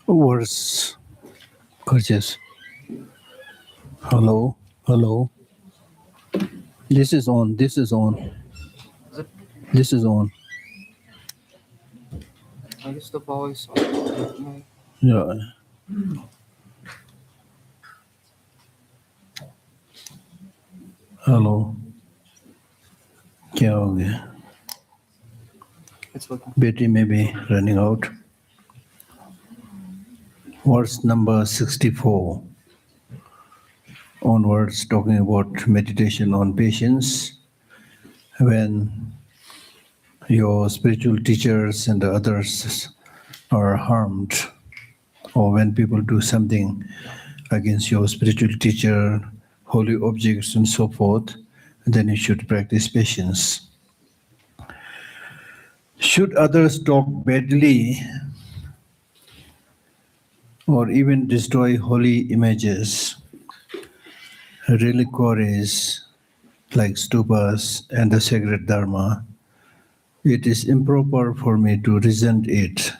Words, purchase. Hello, hello. This is on. This is on. This is on. I guess the power is on. Yeah. Hello. क्या हो गया? It's working. Battery may be running out. Verse number 64. Onwards, talking about meditation on patience. When your spiritual teachers and the others are harmed, or when people do something against your spiritual teacher, holy objects, and so forth, then you should practice patience. Should others talk badly or even destroy holy images, reliquaries like stupas and the sacred Dharma, it is improper for me to resent it,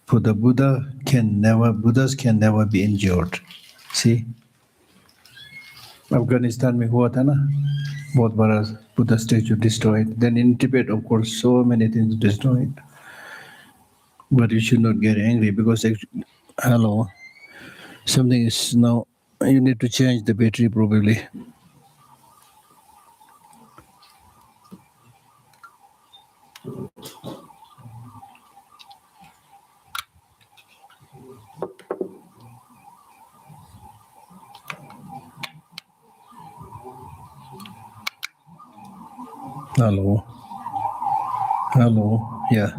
for the Buddhas can never be injured. See? Afghanistan में हुआ था ना, बहुत बड़ा Buddha statue destroyed. Then in Tibet, of course, so many things destroyed. But you should not get angry because actually, hello, something is now, you need to change the battery probably. Hello. Hello. Yeah.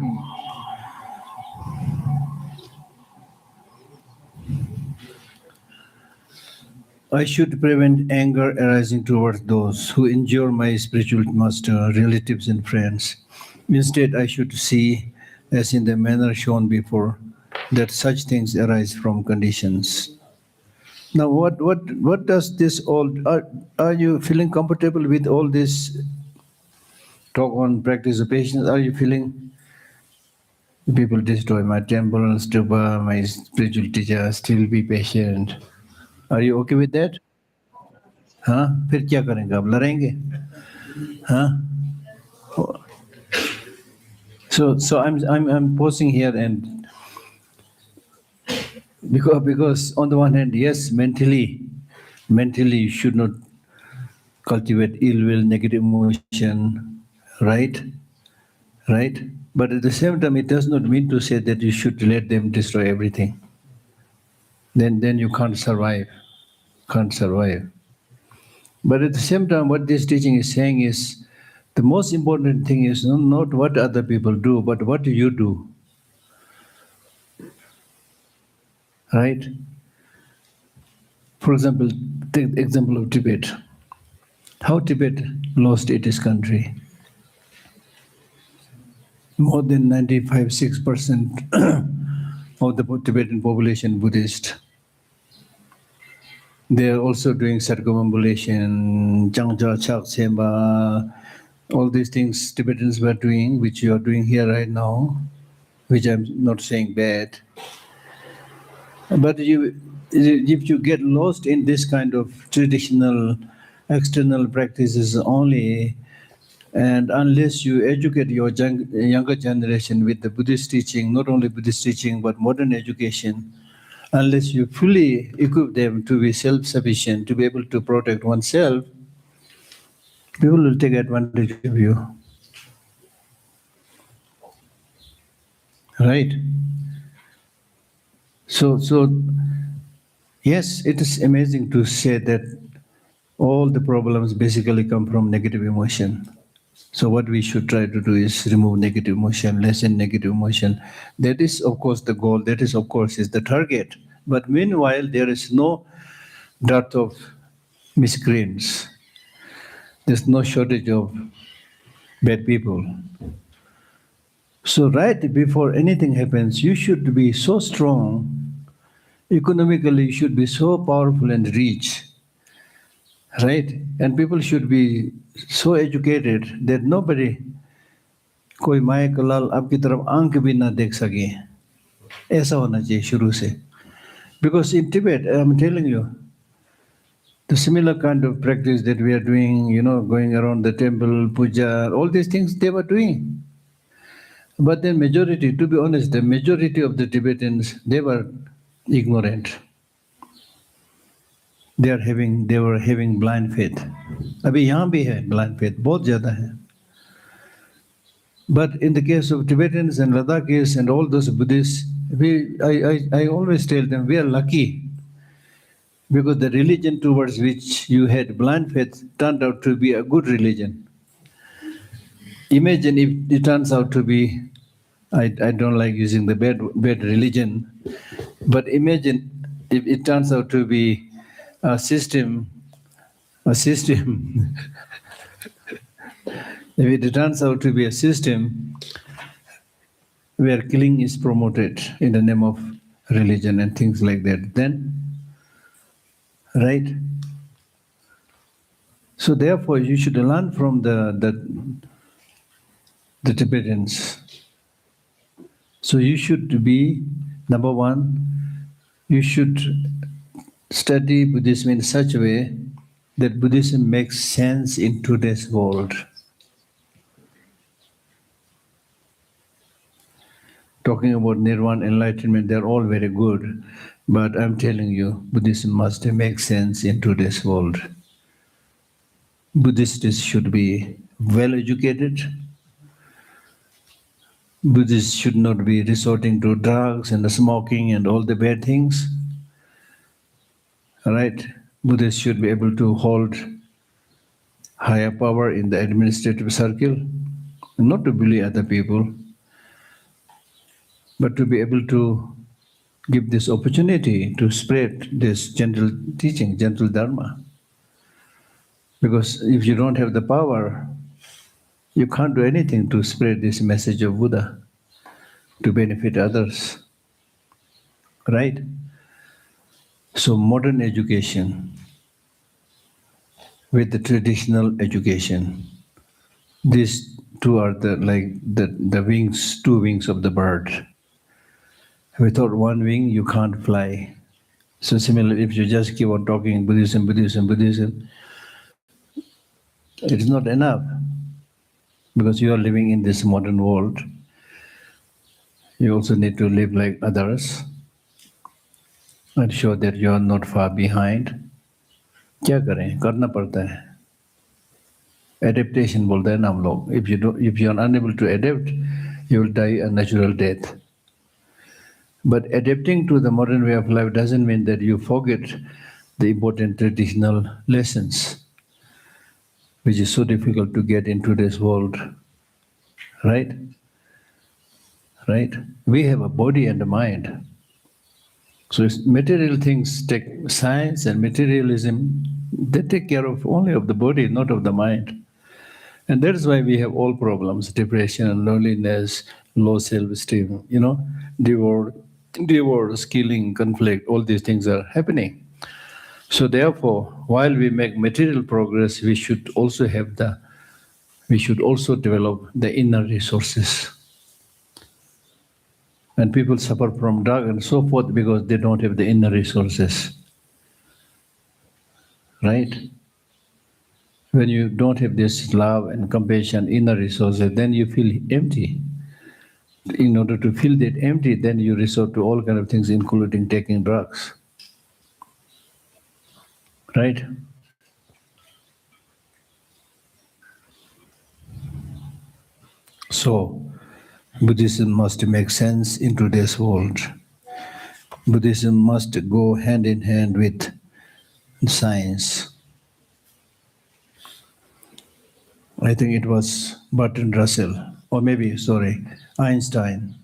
I should prevent anger arising towards those who injure my spiritual master, relatives, and friends. Instead, I should see as in the manner shown before, that such things arise from conditions. Now, what does this all? Are you feeling comfortable with all this talk on practice of patience? Are you feeling people destroy my temple, stupa, my spiritual teacher, still be patient? Are you okay with that? हाँ फिर क्या करेंगे अब लड़ेंगे हाँ so I'm pausing here and because on the one hand yes mentally you should not cultivate ill will negative emotion right right but at the same time it does not mean to say that you should let them destroy everything then you can't survive but at the same time what this teaching is saying is the most important thing is not what other people do but what do you do right for example take the example of Tibet how Tibet lost its country more than 95-6% of the Tibetan population Buddhist. They are also doing circumambulation, Jangja, Chak, Semba, all these things Tibetans were doing, which you are doing here right now, which I'm not saying bad. But if you get lost in this kind of traditional, external practices only, and unless you educate your younger generation with the Buddhist teaching, not only Buddhist teaching, but modern education, unless you fully equip them to be self-sufficient, to be able to protect oneself, people will take advantage of you. Right? So yes, it is amazing to say that all the problems basically come from negative emotion. So what we should try to do is remove negative emotion, lessen negative emotion. That is, of course, the goal. That is, of course, is the target. But meanwhile, there is no dearth of miscreants. There's no shortage of bad people. So right before anything happens, you should be so strong. Economically, you should be so powerful and rich. Right? And people should be so educated that nobody कोई माया का लाल आपकी तरफ आंख भी ना देख सके ऐसा होना चाहिए शुरू से because in Tibet I'm telling you the similar kind of practice that we are doing going around the temple puja all these things they were doing but the majority to be honest the majority of the Tibetans they were ignorant they were having blind faith अभी यहाँ भी है blind faith बहुत ज़्यादा है But in the case of Tibetans and Ladakhis and all those Buddhists, I always tell them we are lucky because the religion towards which you had blind faith turned out to be a good religion. Imagine if it turns out to be, I don't like using the bad religion, but imagine if it turns out to be a system, if it turns out to be a system where killing is promoted in the name of religion and things like that, then, right? So therefore, you should learn from the Tibetans. So you should be, number one, you should study Buddhism in such a way that Buddhism makes sense in today's world. Talking about nirvana, enlightenment, they're all very good. But I'm telling you, Buddhism must make sense in today's world. Buddhists should be well educated. Buddhists should not be resorting to drugs and smoking and all the bad things. Right? Buddhists should be able to hold higher power in the administrative circle, not to bully other people, but to be able to give this opportunity to spread this gentle teaching, gentle Dharma. Because if you don't have the power, you can't do anything to spread this message of Buddha. to benefit others. Right? So modern education with the traditional education, these two are the wings, two wings of the bird. Without one wing, you can't fly. So similarly, if you just keep on talking Buddhism, Buddhism, Buddhism, it is not enough because you are living in this modern world. You also need to live like others and show that you are not far behind. क्या करें? करना पड़ता है. Adaptation बोलते हैं ना हम लोग. If you are unable to adapt, you will die a natural death. But adapting to the modern way of life doesn't mean that you forget the important traditional lessons, which is so difficult to get in today's world. Right? Right? We have a body and a mind. So material things take science and materialism, they take care of only of the body, not of the mind. And that is why we have all problems, depression, loneliness, low self-esteem, divorce, killing, conflict, all these things are happening. So therefore, while we make material progress, we should also develop the inner resources. And people suffer from drug and so forth because they don't have the inner resources. Right? When you don't have this love and compassion, inner resources, then you feel empty. In order to fill that empty, then you resort to all kind of things, including taking drugs. Right? So, Buddhism must make sense in today's world. Buddhism must go hand in hand with science. I think it was Bertrand Russell, or maybe, Einstein,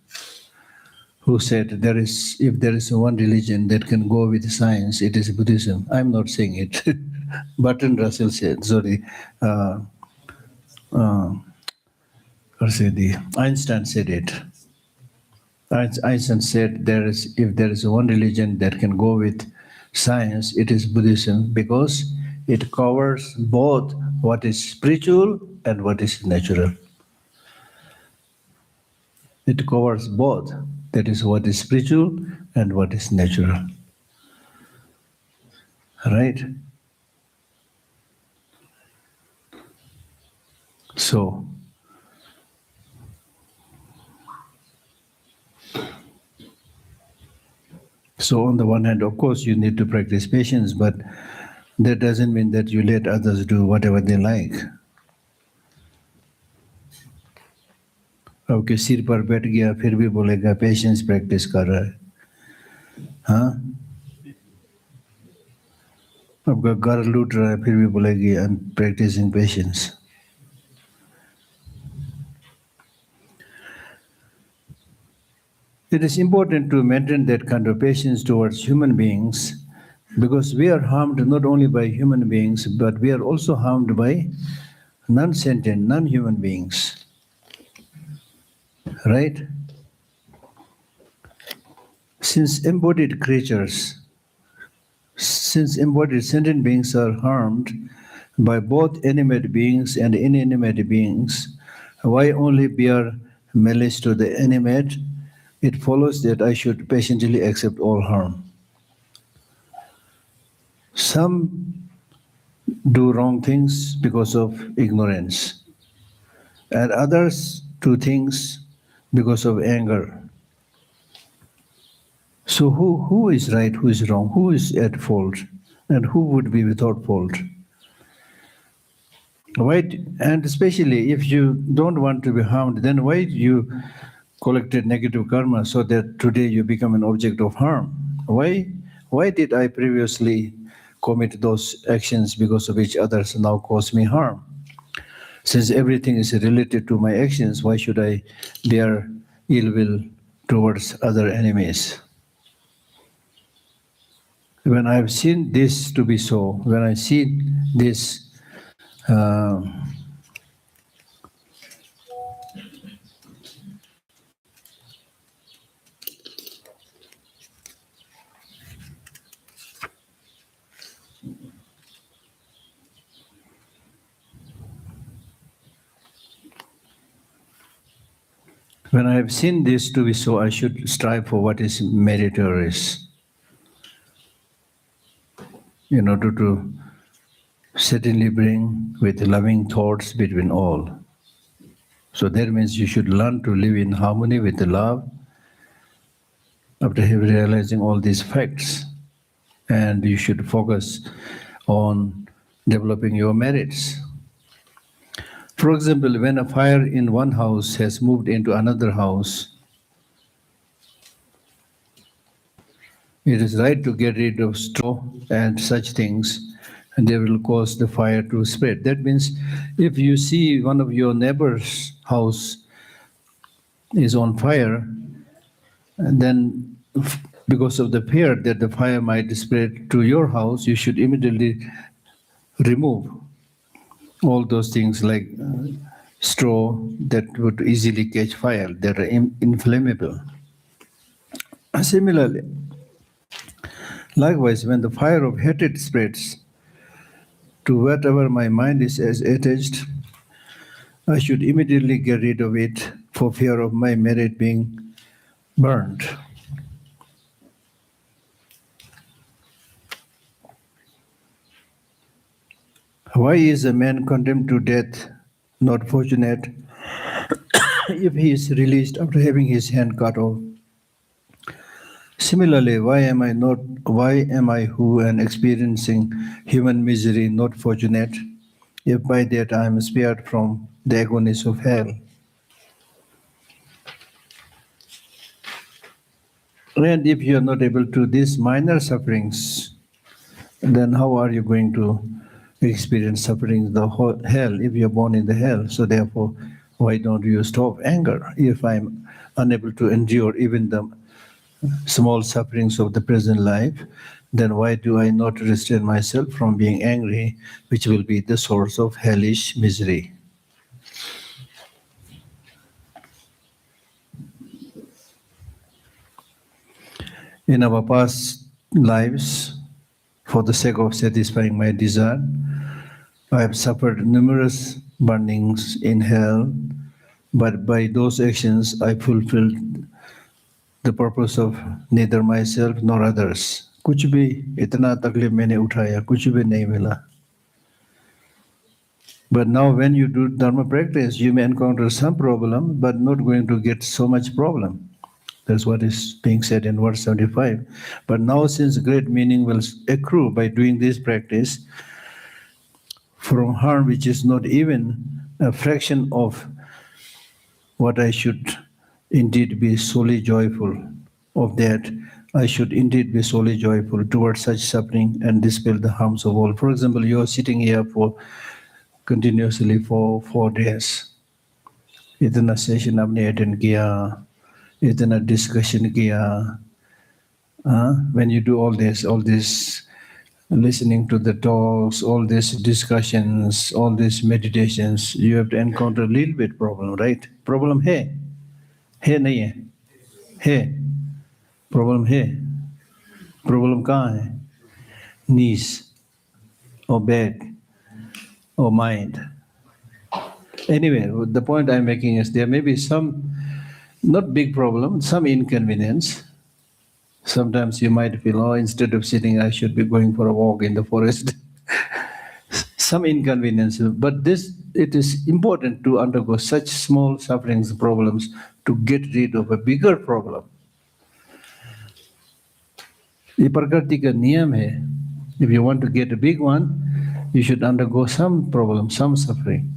who said if there is one religion that can go with science, it is Buddhism. I'm not saying it. Bertrand Russell said, Einstein said it. Einstein said if there is one religion that can go with science, it is Buddhism because it covers both what is spiritual and what is natural. It covers both. That is what is spiritual and what is natural. Right? So, on the one hand, of course, you need to practice patience, but that doesn't mean that you let others do whatever they like. आपके सिर पर बैठ गया फिर भी बोलेगा patience practice कर रहा है, हाँ? आपका घर लूट रहा है फिर भी बोलेगी I am practising patience. It is important to maintain that kind of patience towards human beings because we are harmed not only by human beings, but we are also harmed by non-sentient, non-human beings. Right? Since embodied sentient beings are harmed by both animate beings and inanimate beings, why only bear malice to the animate? It follows that I should patiently accept all harm. Some do wrong things because of ignorance, and others do things because of anger. So who is right, who is wrong, who is at fault, and who would be without fault? Why, and especially if you don't want to be harmed, then why you collected negative karma so that today you become an object of harm? Why did I previously commit those actions because of which others now cause me harm? Since everything is related to my actions, why should I bear ill will towards other enemies? When I've seen this to be so, when I see this uh, When I have seen this to be so, I should strive for what is meritorious in order to certainly bring with loving thoughts between all. So that means you should learn to live in harmony with the love after realizing all these facts. And you should focus on developing your merits. For example, when a fire in one house has moved into another house, it is right to get rid of straw and such things, and they will cause the fire to spread. That means if you see one of your neighbor's house is on fire, and then because of the fear that the fire might spread to your house, you should immediately remove all those things like straw that would easily catch fire, that are inflammable. Similarly, likewise, when the fire of hatred spreads to whatever my mind is as attached, I should immediately get rid of it for fear of my merit being burned. Why is a man condemned to death not fortunate if he is released after having his hand cut off? Similarly, why am I who am experiencing human misery not fortunate if by that I am spared from the agonies of hell? And if you are not able to these minor sufferings, then how are you going to experience suffering the whole hell if you are born in the hell? So therefore, why don't you stop anger? If I'm unable to endure even the small sufferings of the present life, then why do I not restrain myself from being angry, which will be the source of hellish misery? In our past lives, for the sake of satisfying my desire, I have suffered numerous burnings in hell, but by those actions I fulfilled the purpose of neither myself nor others. कुछ भी इतना तकलीफ मैंने उठाया, कुछ भी नहीं मिला. But now when you do Dharma practice, you may encounter some problem, but not going to get so much problem. That's what is being said in verse 75. But now since great meaning will accrue by doing this practice, from harm which is not even a fraction of what I should indeed be solely joyful, of that I should indeed be solely joyful towards such suffering and dispel the harms of all. For example, you are sitting here for continuously for 4 days. इतना session आपने attend किया, इतना discussion किया. When you do all this listening to the talks, all these discussions, all these meditations, you have to encounter a little bit problem, right? Problem है नहीं है problem है. Problem कहाँ है? Knees or back or mind. Anyway, the point I'm making is there may be some, not big problem, some inconvenience. Sometimes you might feel, oh, instead of sitting, I should be going for a walk in the forest. Some inconvenience, but it is important to undergo such small sufferings, problems, to get rid of a bigger problem. ये प्रकृति का नियम है. If you want to get a big one, you should undergo some problem, some suffering.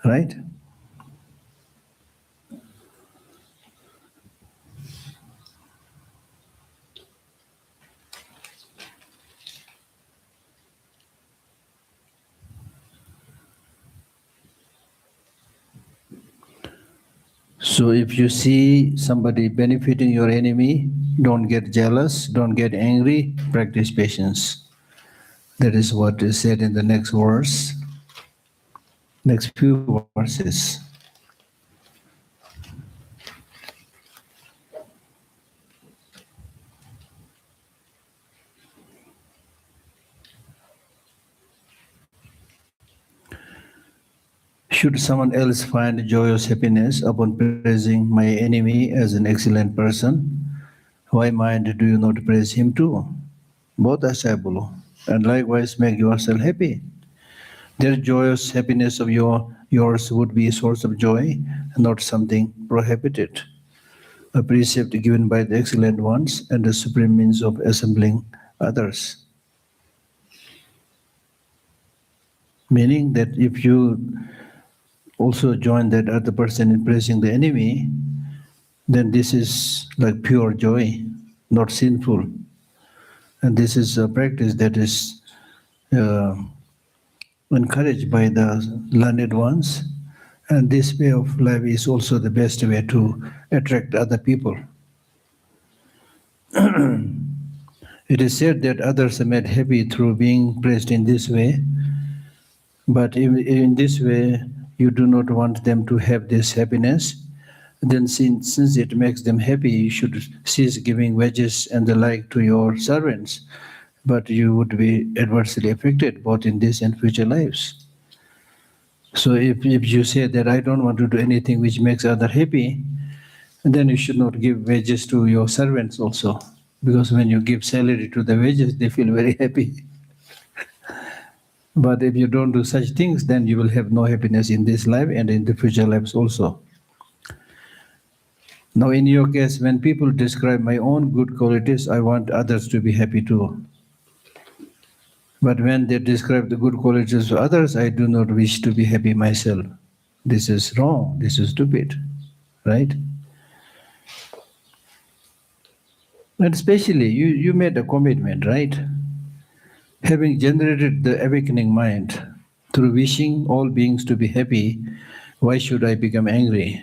Right? So if you see somebody benefiting your enemy, don't get jealous, don't get angry, practice patience. That is what is said in the next verse, next few verses. Should someone else find joyous happiness upon praising my enemy as an excellent person, why mind do you not praise him too? Both are sabulu. And likewise make yourself happy. Their joyous happiness of yours would be a source of joy, not something prohibited. A precept given by the excellent ones and the supreme means of assembling others. Meaning that if you also join that other person in praising the enemy, then this is like pure joy, not sinful. And this is a practice that is uh, encouraged by the learned ones. And this way of life is also the best way to attract other people. It is said that others are made happy through being praised in this way, but in this way, you do not want them to have this happiness. Then since it makes them happy, you should cease giving wages and the like to your servants. But you would be adversely affected both in this and future lives. So if you say that I don't want to do anything which makes other happy, then you should not give wages to your servants also. Because when you give salary to the wages, they feel very happy. But if you don't do such things, then you will have no happiness in this life and in the future lives also. Now, in your case, when people describe my own good qualities, I want others to be happy too. But when they describe the good qualities of others, I do not wish to be happy myself. This is wrong, this is stupid, right? And especially, you made a commitment, right? Having generated the awakening mind through wishing all beings to be happy, why should I become angry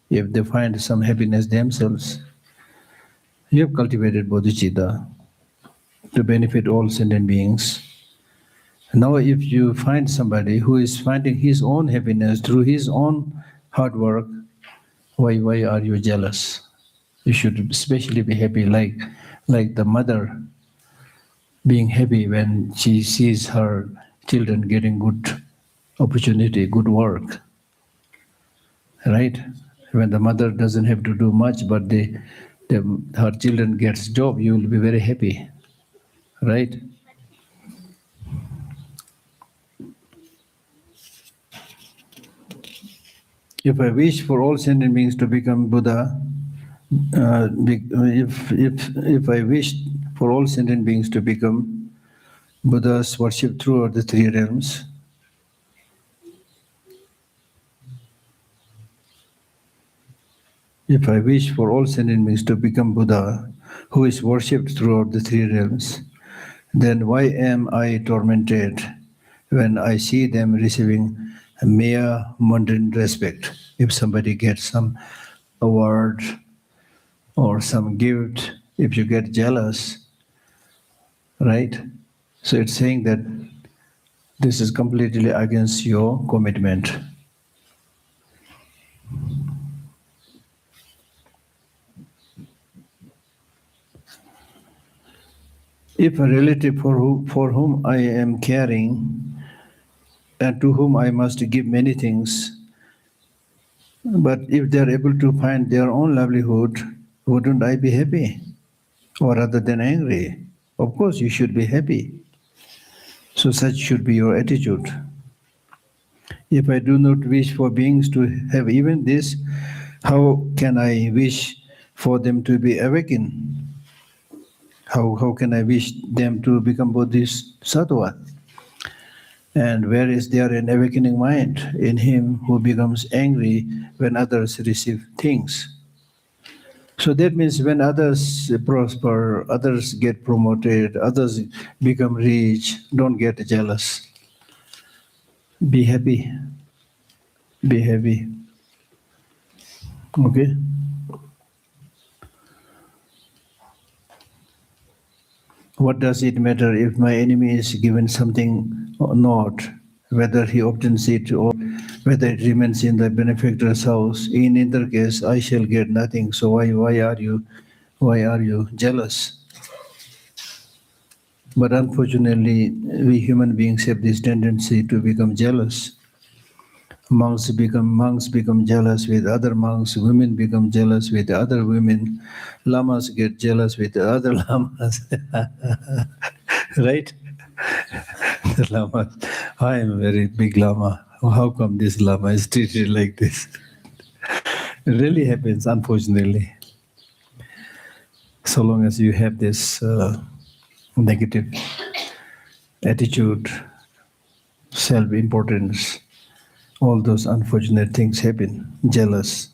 if they find some happiness themselves? You have cultivated bodhicitta to benefit all sentient beings. Now, if you find somebody who is finding his own happiness through his own hard work, why are you jealous? You should especially be happy, like the mother being happy when she sees her children getting good opportunity, good work, right? When the mother doesn't have to do much, but her children gets job, you will be very happy, right? If I wish for all sentient beings to become Buddha, if I wish for all sentient beings to become Buddhas worshipped throughout the three realms, if I wish for all sentient beings to become Buddha, who is worshipped throughout the three realms, then why am I tormented when I see them receiving a mere mundane respect? If somebody gets some award or some gift, if you get jealous, right? So it's saying that this is completely against your commitment. If a relative for whom I am caring and to whom I must give many things, but if they are able to find their own livelihood, wouldn't I be happy? Or rather than angry? Of course, you should be happy. So, such should be your attitude. If I do not wish for beings to have even this, how can I wish for them to be awakened? How can I wish them to become Bodhisattva? And where is there an awakening mind in him who becomes angry when others receive things? So that means when others prosper, others get promoted, others become rich, don't get jealous. Be happy. Be happy. Okay? What does it matter if my enemy is given something or not, whether he obtains it or whether it remains in the benefactor's house? In either case, I shall get nothing. So why are you jealous? But unfortunately, we human beings have this tendency to become jealous. Monks become jealous with other monks. Women become jealous with other women. Lamas get jealous with other lamas. Right? The lama. I am a very big lama. How come this lama is treated like this? It really happens, unfortunately. So long as you have this negative attitude, self-importance, all those unfortunate things happen. Jealous.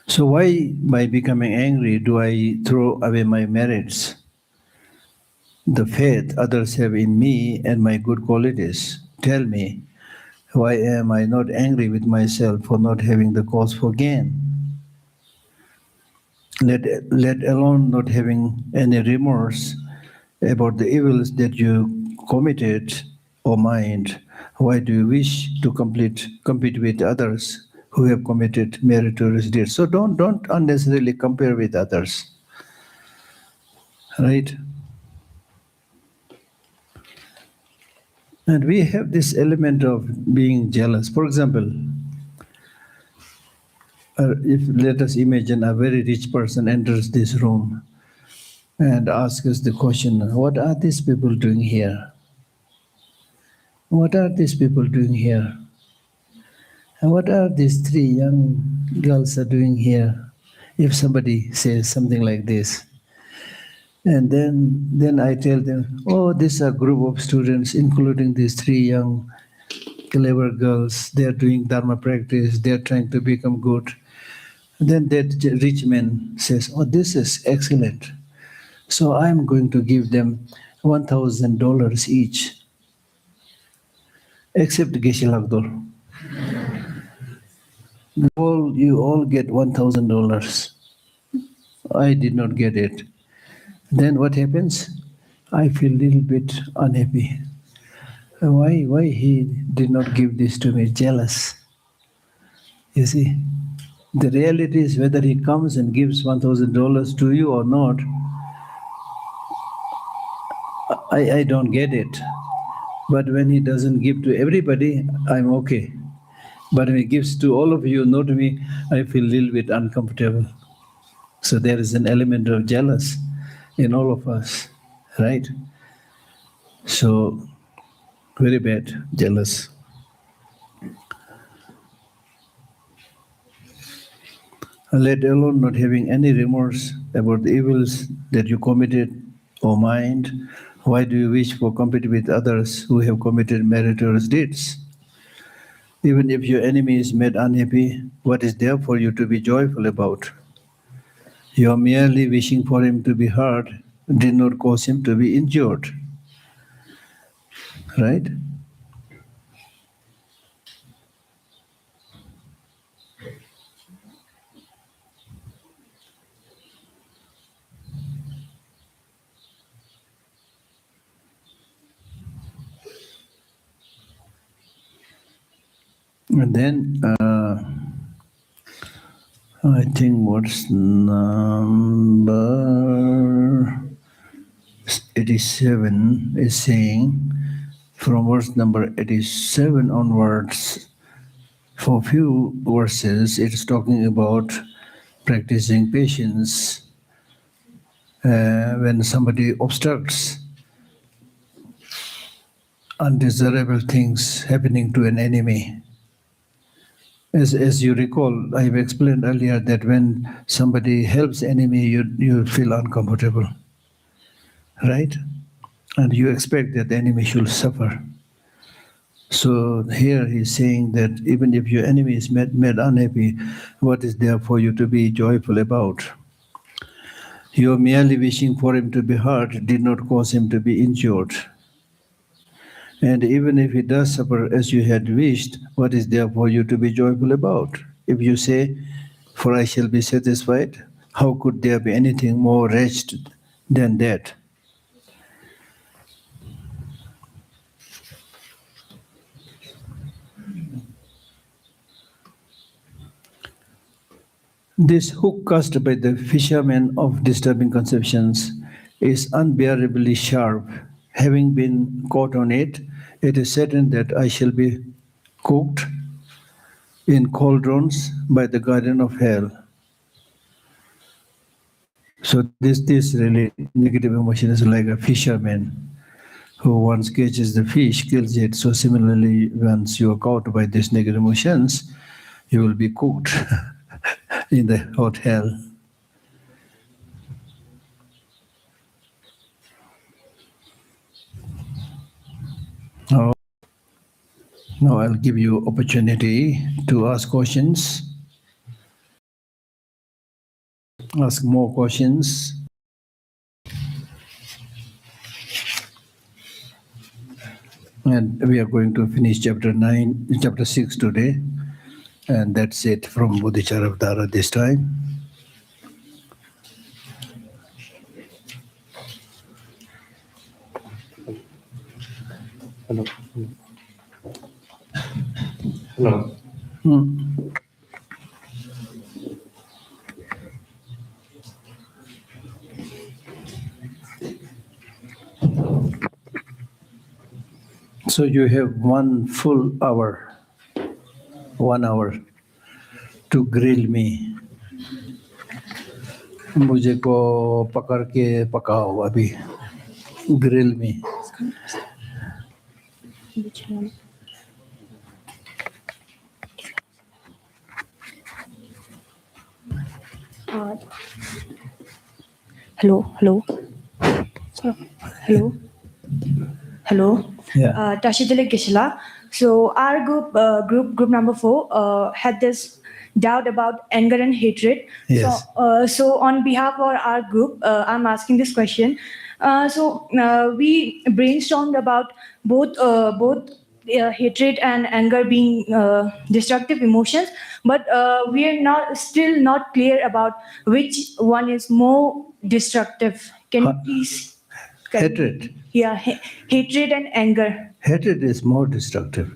So why, by becoming angry, do I throw away my merits, the faith others have in me and my good qualities? Tell me, why am I not angry with myself for not having the cause for gain? Let alone not having any remorse about the evils that you committed or mind. Why do you wish to compete with others who have committed meritorious deeds? So don't unnecessarily compare with others, right? And we have this element of being jealous. For example, if let us imagine a very rich person enters this room and asks us the question, what are these people doing here? What are these people doing here? And what are these three young girls are doing here? If somebody says something like this, and then I tell them, oh, this is a group of students, including these three young clever girls. They are doing Dharma practice. They are trying to become good. Then that rich man says, oh, this is excellent. So I'm going to give them $1,000 each, except Geshe Lhakdor. You all get $1,000. I did not get it. Then what happens? I feel a little bit unhappy. Why he did not give this to me? Jealous. You see, the reality is whether he comes and gives $1,000 to you or not, I don't get it. But when he doesn't give to everybody, I'm okay. But when he gives to all of you, not me, I feel a little bit uncomfortable. So there is an element of jealous in all of us, right? So, very bad, jealous. Let alone not having any remorse about the evils that you committed or mind. Why do you wish for compete with others who have committed meritorious deeds? Even if your enemy is made unhappy, what is there for you to be joyful about? You are merely wishing for him to be hurt, did not cause him to be injured. Right? And then I think what's number 87 is saying, from verse number 87 onwards, for a few verses, it's talking about practicing patience when somebody obstructs undesirable things happening to an enemy. As you recall, I've explained earlier that when somebody helps enemy, you feel uncomfortable, right? And you expect that the enemy should suffer. So here he's saying that even if your enemy is made unhappy, what is there for you to be joyful about? You are merely wishing for him to be hurt, did not cause him to be injured. And even if he does suffer as you had wished, what is there for you to be joyful about? If you say, for I shall be satisfied, how could there be anything more wretched than that? This hook cast by the fishermen of disturbing conceptions is unbearably sharp. Having been caught on it, it is certain that I shall be cooked in cauldrons by the guardian of hell. So this really negative emotion is like a fisherman who once catches the fish, kills it. So similarly, once you are caught by these negative emotions, you will be cooked in the hot hell. Now I'll give you opportunity to ask questions. Ask more questions. And we are going to finish chapter 6 today. And that's it from Bodhicitta this time. Hello. Hello. So you have 1 full hour, 1 hour to grill me. मुझे को पकड़ के पकाओ अभी, grill me. Hello. Yeah. Tashidele Gishla. So our group number 4 had this doubt about anger and hatred. Yes. So on behalf of our group, I'm asking this question. We brainstormed about both hatred and anger being destructive emotions, but we are still not clear about which one is more destructive. Can you please? Hatred. Yeah, hatred and anger. Hatred is more destructive.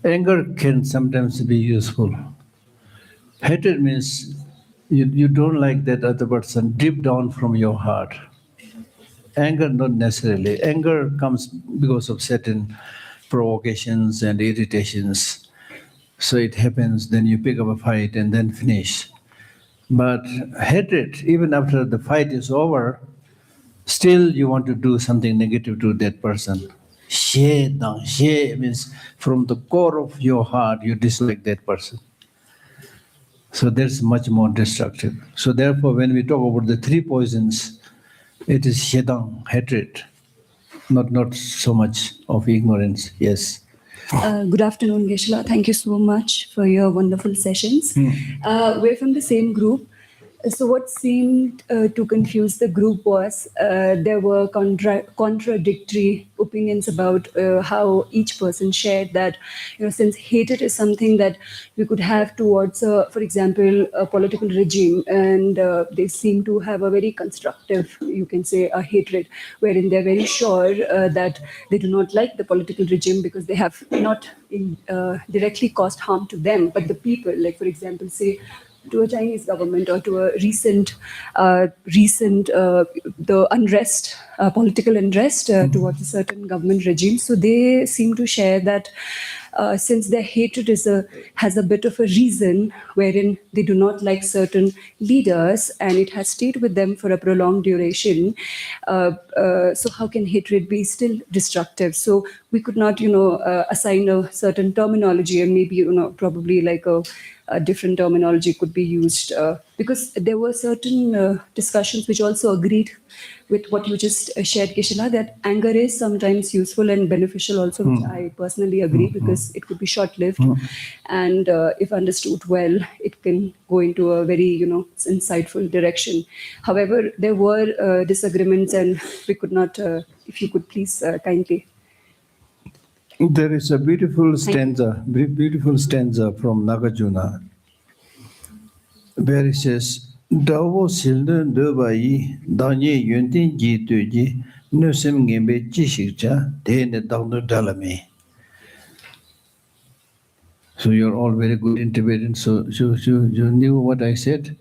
Anger can sometimes be useful. Hatred means you don't like that other person deep down from your heart. Anger, not necessarily. Anger comes because of certain provocations and irritations. So it happens, then you pick up a fight and then finish. But hatred, even after the fight is over, still you want to do something negative to that person. She means from the core of your heart you dislike that person. So that's much more destructive. So therefore, when we talk about the 3 poisons, it is shedang, hatred, not so much of ignorance. Yes. Good afternoon, Geshe. Thank you so much for your wonderful sessions. We're from the same group. So what seemed to confuse the group was there were contradictory opinions about how each person shared that, since hatred is something that we could have towards, for example, a political regime, and they seem to have a very constructive, you can say, a hatred, wherein they're very sure that they do not like the political regime because they have not directly caused harm to them, but the people, like, for example, say, to a Chinese government or to a recent the unrest, political unrest towards a certain government regime. So they seem to share that since their hatred has a bit of a reason wherein they do not like certain leaders and it has stayed with them for a prolonged duration. So how can hatred be still destructive? So we could not, assign a certain terminology, and maybe, probably like a different terminology could be used because there were certain discussions which also agreed with what you just shared, Kishana, that anger is sometimes useful and beneficial also, which I personally agree because it could be short-lived. And if understood well, it can go into a very, insightful direction. However, there were disagreements and we could not, if you could please kindly. There is a beautiful stanza from Nagarjuna, where he says, Davo silden debai, danye yuntin ji tuji, nusem gembe jishikcha, dene dagnu dalame. So you're all very good in Tibetan. So you knew what I said?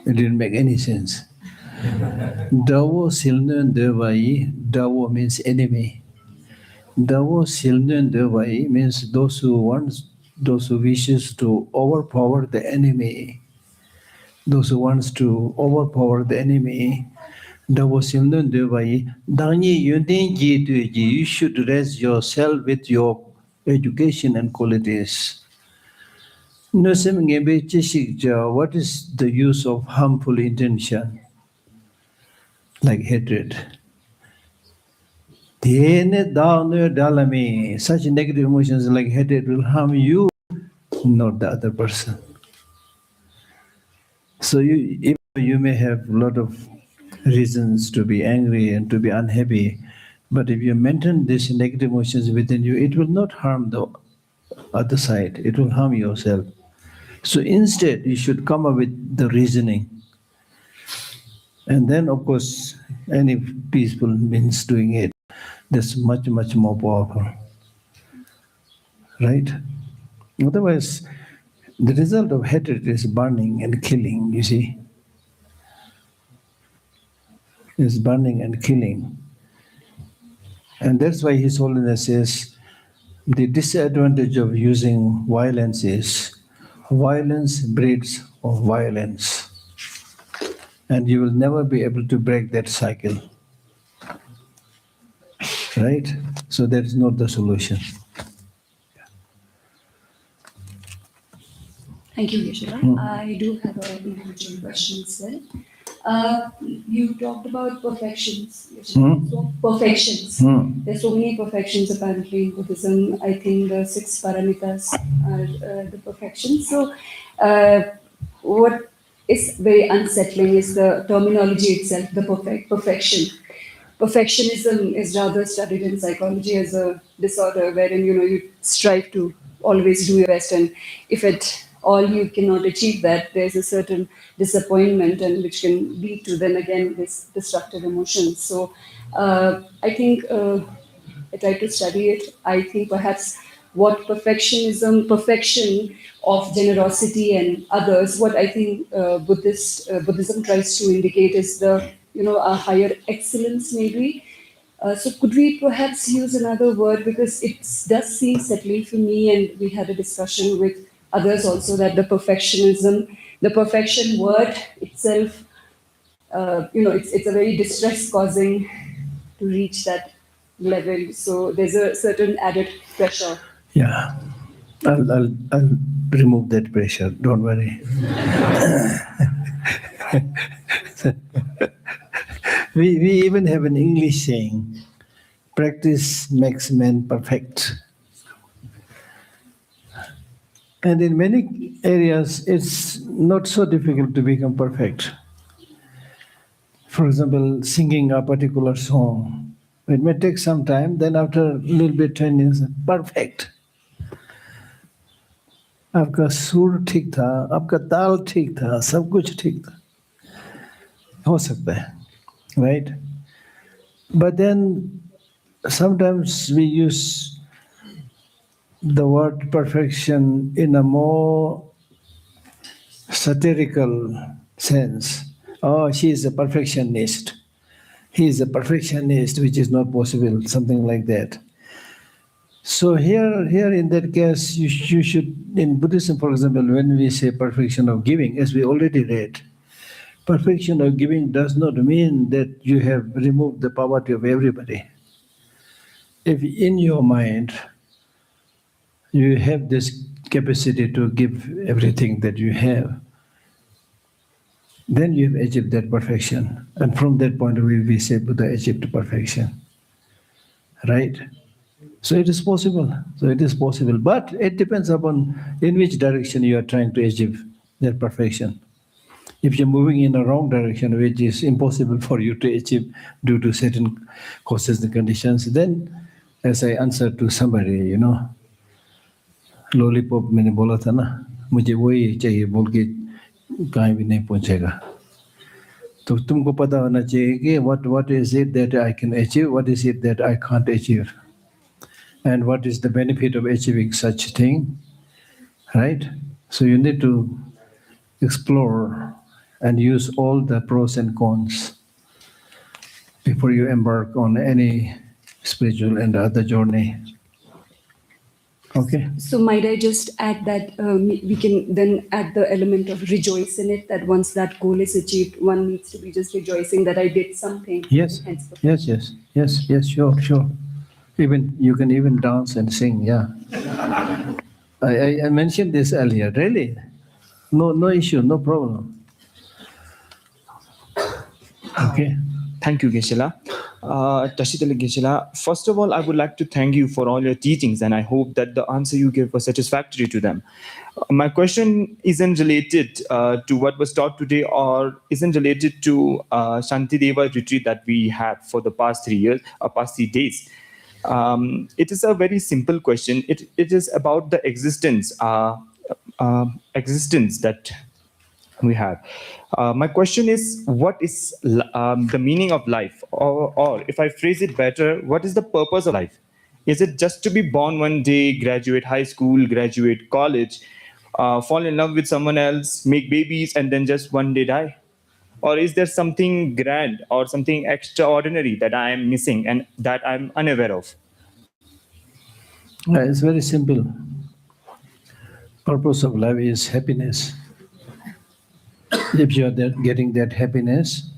It didn't make any sense. Dawo silnön devai. Dawo means enemy. Dawo silnön devai means those who wishes to overpower the enemy. Those who wants to overpower the enemy. Dawo silnön devai. Danyi yundin ji tuji. You should raise yourself with your education and qualities. What is the use of harmful intention? Like hatred. Such negative emotions like hatred will harm you, not the other person. So you may have a lot of reasons to be angry and to be unhappy, but if you maintain these negative emotions within you, it will not harm the other side, it will harm yourself. So instead, you should come up with the reasoning. And then, of course, any peaceful means doing it. That's much, much more powerful. Right? Otherwise, the result of hatred is burning and killing, you see. It's burning and killing. And that's why His Holiness says, the disadvantage of using violence is, violence breeds of violence. And you will never be able to break that cycle. Right? So that is not the solution. Thank you, Geshe. I do have an individual question as well. You talked about perfections. So perfections. There's so many perfections apparently in Buddhism. I think the 6 paramitas are the perfections. So what is very unsettling is the terminology itself, the perfection. Perfectionism is rather studied in psychology as a disorder wherein you strive to always do your best, and if at all you cannot achieve that, there's a certain disappointment, and which can lead to then again this destructive emotions. So I think I try to study it. I think perhaps what perfection of generosity and others, what I think Buddhism tries to indicate is the a higher excellence maybe. So could we perhaps use another word, because it does seem settling for me, and we had a discussion with others also that the perfection word itself, it's a very distress causing to reach that level. So there's a certain added pressure. Yeah, I'll remove that pressure. Don't worry. we even have an English saying, practice makes man perfect. And in many areas, it's not so difficult to become perfect. For example, singing a particular song. It may take some time, then after a little bit training, it's perfect. आपका सुर ठीक था, आपका ताल ठीक था, सब कुछ ठीक था, हो सकता है, right? But then sometimes we use the word perfection in a more satirical sense. Oh, she is a perfectionist. He is a perfectionist, which is not possible, something like that. So here in that case, you should, in Buddhism, for example, when we say perfection of giving, as we already read, perfection of giving does not mean that you have removed the poverty of everybody. If in your mind you have this capacity to give everything that you have, then you have achieved that perfection. And from that point of view, we say Buddha achieved perfection. Right? So it is possible. But it depends upon in which direction you are trying to achieve that perfection. If you're moving in a wrong direction, which is impossible for you to achieve due to certain causes and conditions, then, as I answered to somebody, lollipop मैंने बोला था ना, मुझे वही चाहिए बोल के कहीं भी नहीं पहुंचेगा. तो तुमको पता होना चाहिए कि what is it that I can achieve, what is it that I can't achieve. and what is the benefit of achieving such thing, right? So you need to explore and use all the pros and cons before you embark on any spiritual and other journey. Okay? So might I just add that we can then add the element of rejoice in it, that once that goal is achieved, one needs to be just rejoicing that I did something. Yes, yes, sure. Even you can even dance and sing, yeah. I mentioned this earlier, really. No issue, no problem. Okay. Thank you, Geshe. Tashitali Geshe, first of all, I would like to thank you for all your teachings, and I hope that the answer you gave was satisfactory to them. My question isn't related to what was taught today, or isn't related to Shantideva retreat that we had for the past 3 years, or past 3 days. It is a very simple question. It is about the existence that we have. My question is, what is the meaning of life? Or if I phrase it better, what is the purpose of life? Is it just to be born one day, graduate high school, graduate college, fall in love with someone else, make babies, and then just one day die? Or is there something grand or something extraordinary that I am missing and that I'm unaware of? It's very simple. Purpose of life is happiness. If you are getting that happiness,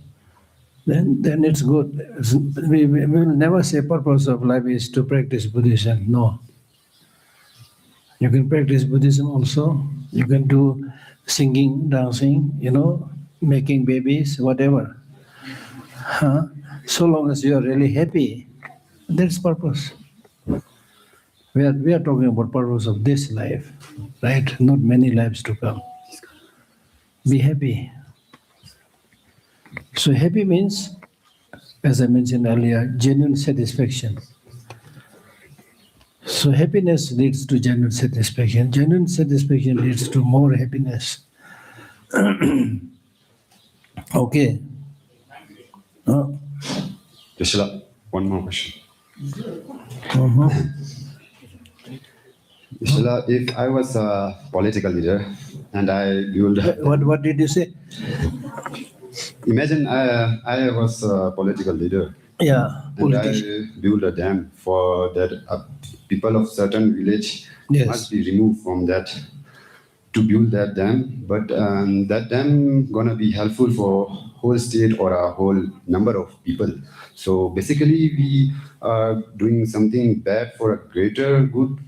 then it's good. We will never say purpose of life is to practice Buddhism. No. You can practice Buddhism also. You can do singing, dancing, making babies, whatever. So long as you are really happy, that's purpose. We are talking about purpose of this life, right? Not many lives to come. Be happy. So happy means, as I mentioned earlier, genuine satisfaction. So happiness leads to genuine satisfaction. Genuine satisfaction leads to more happiness. Okay. Geshe, one more question. Geshe, if I was a political leader and I build... What did you say? Imagine I was a political leader. Yeah, and I build a dam for that people of certain village must be removed from that to build that dam. But that dam gonna be helpful for whole state or a whole number of people. So basically we are doing something bad for a greater good.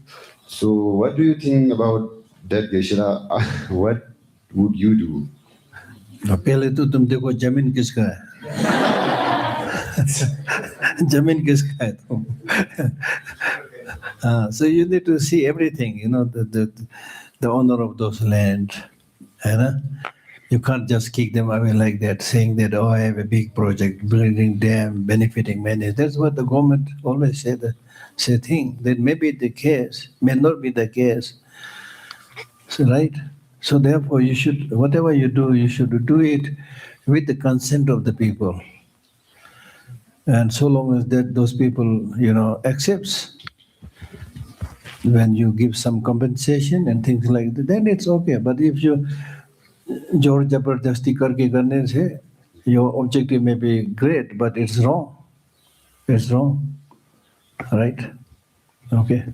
So what do you think about that, Geshe? What would you do? पहले तो तुम देखो जमीन किसका है जमीन किसका है तुम so you need to see everything, the owner of those land, you can't just kick them away like that, saying that, oh, I have a big project, building dam, benefiting many. That's what the government always say thing. That may be the case, may not be the case. So, right? So therefore, you should, whatever you do, you should do it with the consent of the people. And so long as those people, accepts, when you give some compensation and things like that, then it's okay. But if you jor jabardasti karke karne se, your objective may be great, but it's wrong. It's wrong. Right? Okay.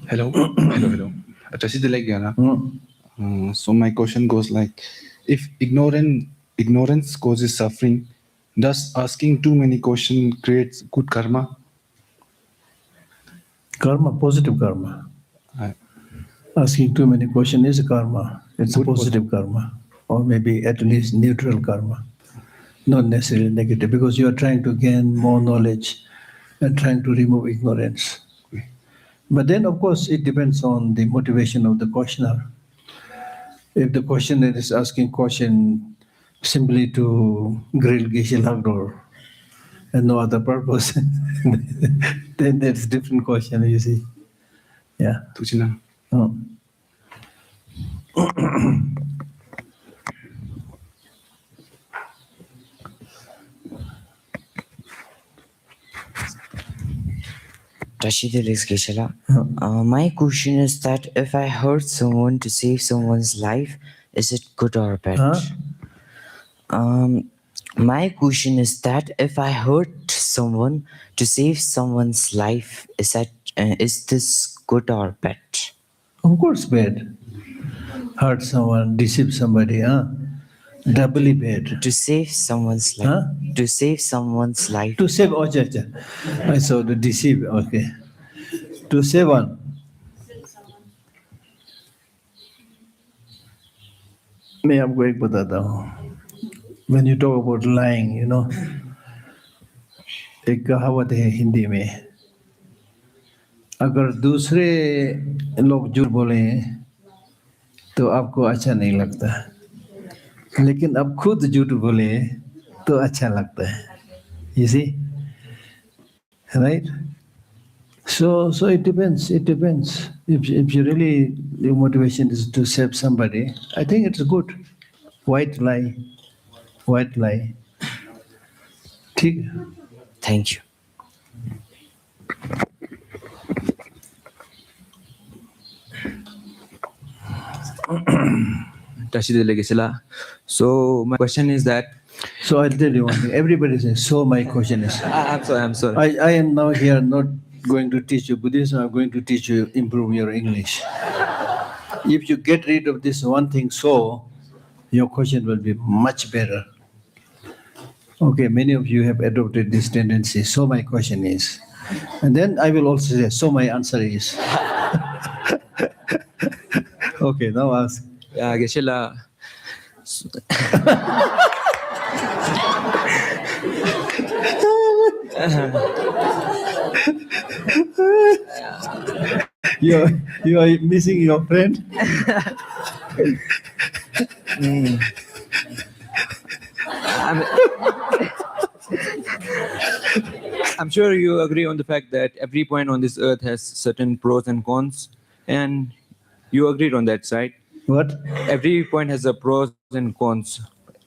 Hello. So my question goes like, if ignorance causes suffering, does asking too many questions creates good karma? Karma, positive karma. Asking too many questions is karma. It's a positive karma, or maybe at least neutral karma, not necessarily negative, because you are trying to gain more knowledge and trying to remove ignorance. But then, of course, it depends on the motivation of the questioner. If the questioner is asking question simply to grill Geshe Lhakdor and no other purpose, then that's a different question, you see. Yeah. Oh. Geshe, my question is that if I hurt someone to save someone's life, is it good or bad? My question is that if I hurt someone to save someone's life, is this good or bad? Of course, bad. Hurt someone, deceive somebody, doubly bad. To save someone's life. Huh? To save someone's life. To save, I saw the deceive, okay. To save one. मैं आपको एक बताता हूँ. When you talk about lying, एक कहावत है हिंदी में, अगर दूसरे लोग झूठ बोले तो आपको अच्छा नहीं लगता, लेकिन अब खुद झूठ बोले तो अच्छा लगता है. You see, right? So it depends. It depends. If you really, your motivation is to save somebody, I think it's good. White lie. ठीक. Thank you. So my question is that. So I'll tell you one thing. Everybody says, so my question is. I'm sorry. I am now here not going to teach you Buddhism, I'm going to teach you, improve your English. If you get rid of this one thing, so, your question will be much better. Okay, many of you have adopted this tendency, so my question is. And then I will also say, so my answer is. Okay, now ask. Geshe, You are missing your friend? I'm sure you agree on the fact that every point on this earth has certain pros and cons, and you agreed on that, right? What? Every point has a pros and cons,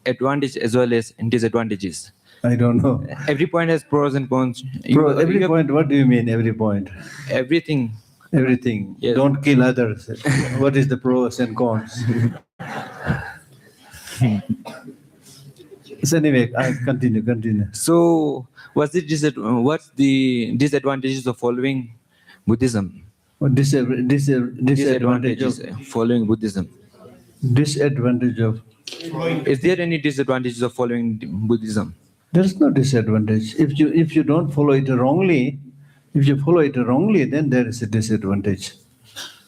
advantage as well as disadvantages. I don't know. Every point has pros and cons. Every point, what do you mean every point? Everything. Everything. Yes. Don't kill others. What is the pros and cons? So anyway, continue. So, what's the disadvantages of following Buddhism? What disadvantage of following Buddhism? Disadvantage of? Is there any disadvantages of following Buddhism? There is no disadvantage. If you don't follow it wrongly, then there is a disadvantage.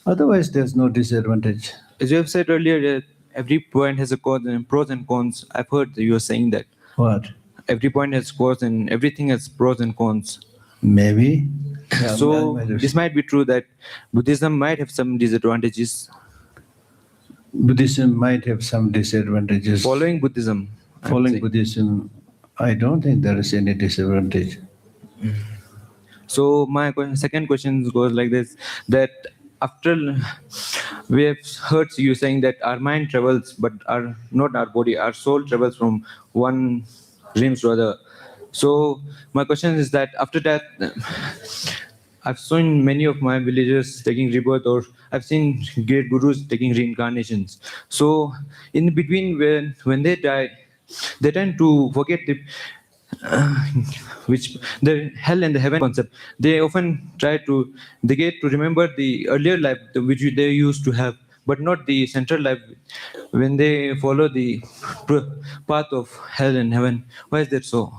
Otherwise, there's no disadvantage. As you have said earlier, that every point has a pros and cons. I've heard that you are saying that. What? Every point has pros and everything has pros and cons. Maybe. Yeah, so this might be true that Buddhism might have some disadvantages. Buddhism might have some disadvantages. Following Buddhism. Buddhism, I don't think there is any disadvantage. So my second question goes like this: that after we have heard you saying that our mind travels, but not our body, our soul travels from one dreams to other. So my question is that after that, I've seen many of my villagers taking rebirth, or I've seen great gurus taking reincarnations. So in between, when they die, they tend to forget the hell and the heaven concept. They often get to remember the earlier life which they used to have, but not the central life when they follow the path of hell and heaven. Why is that so?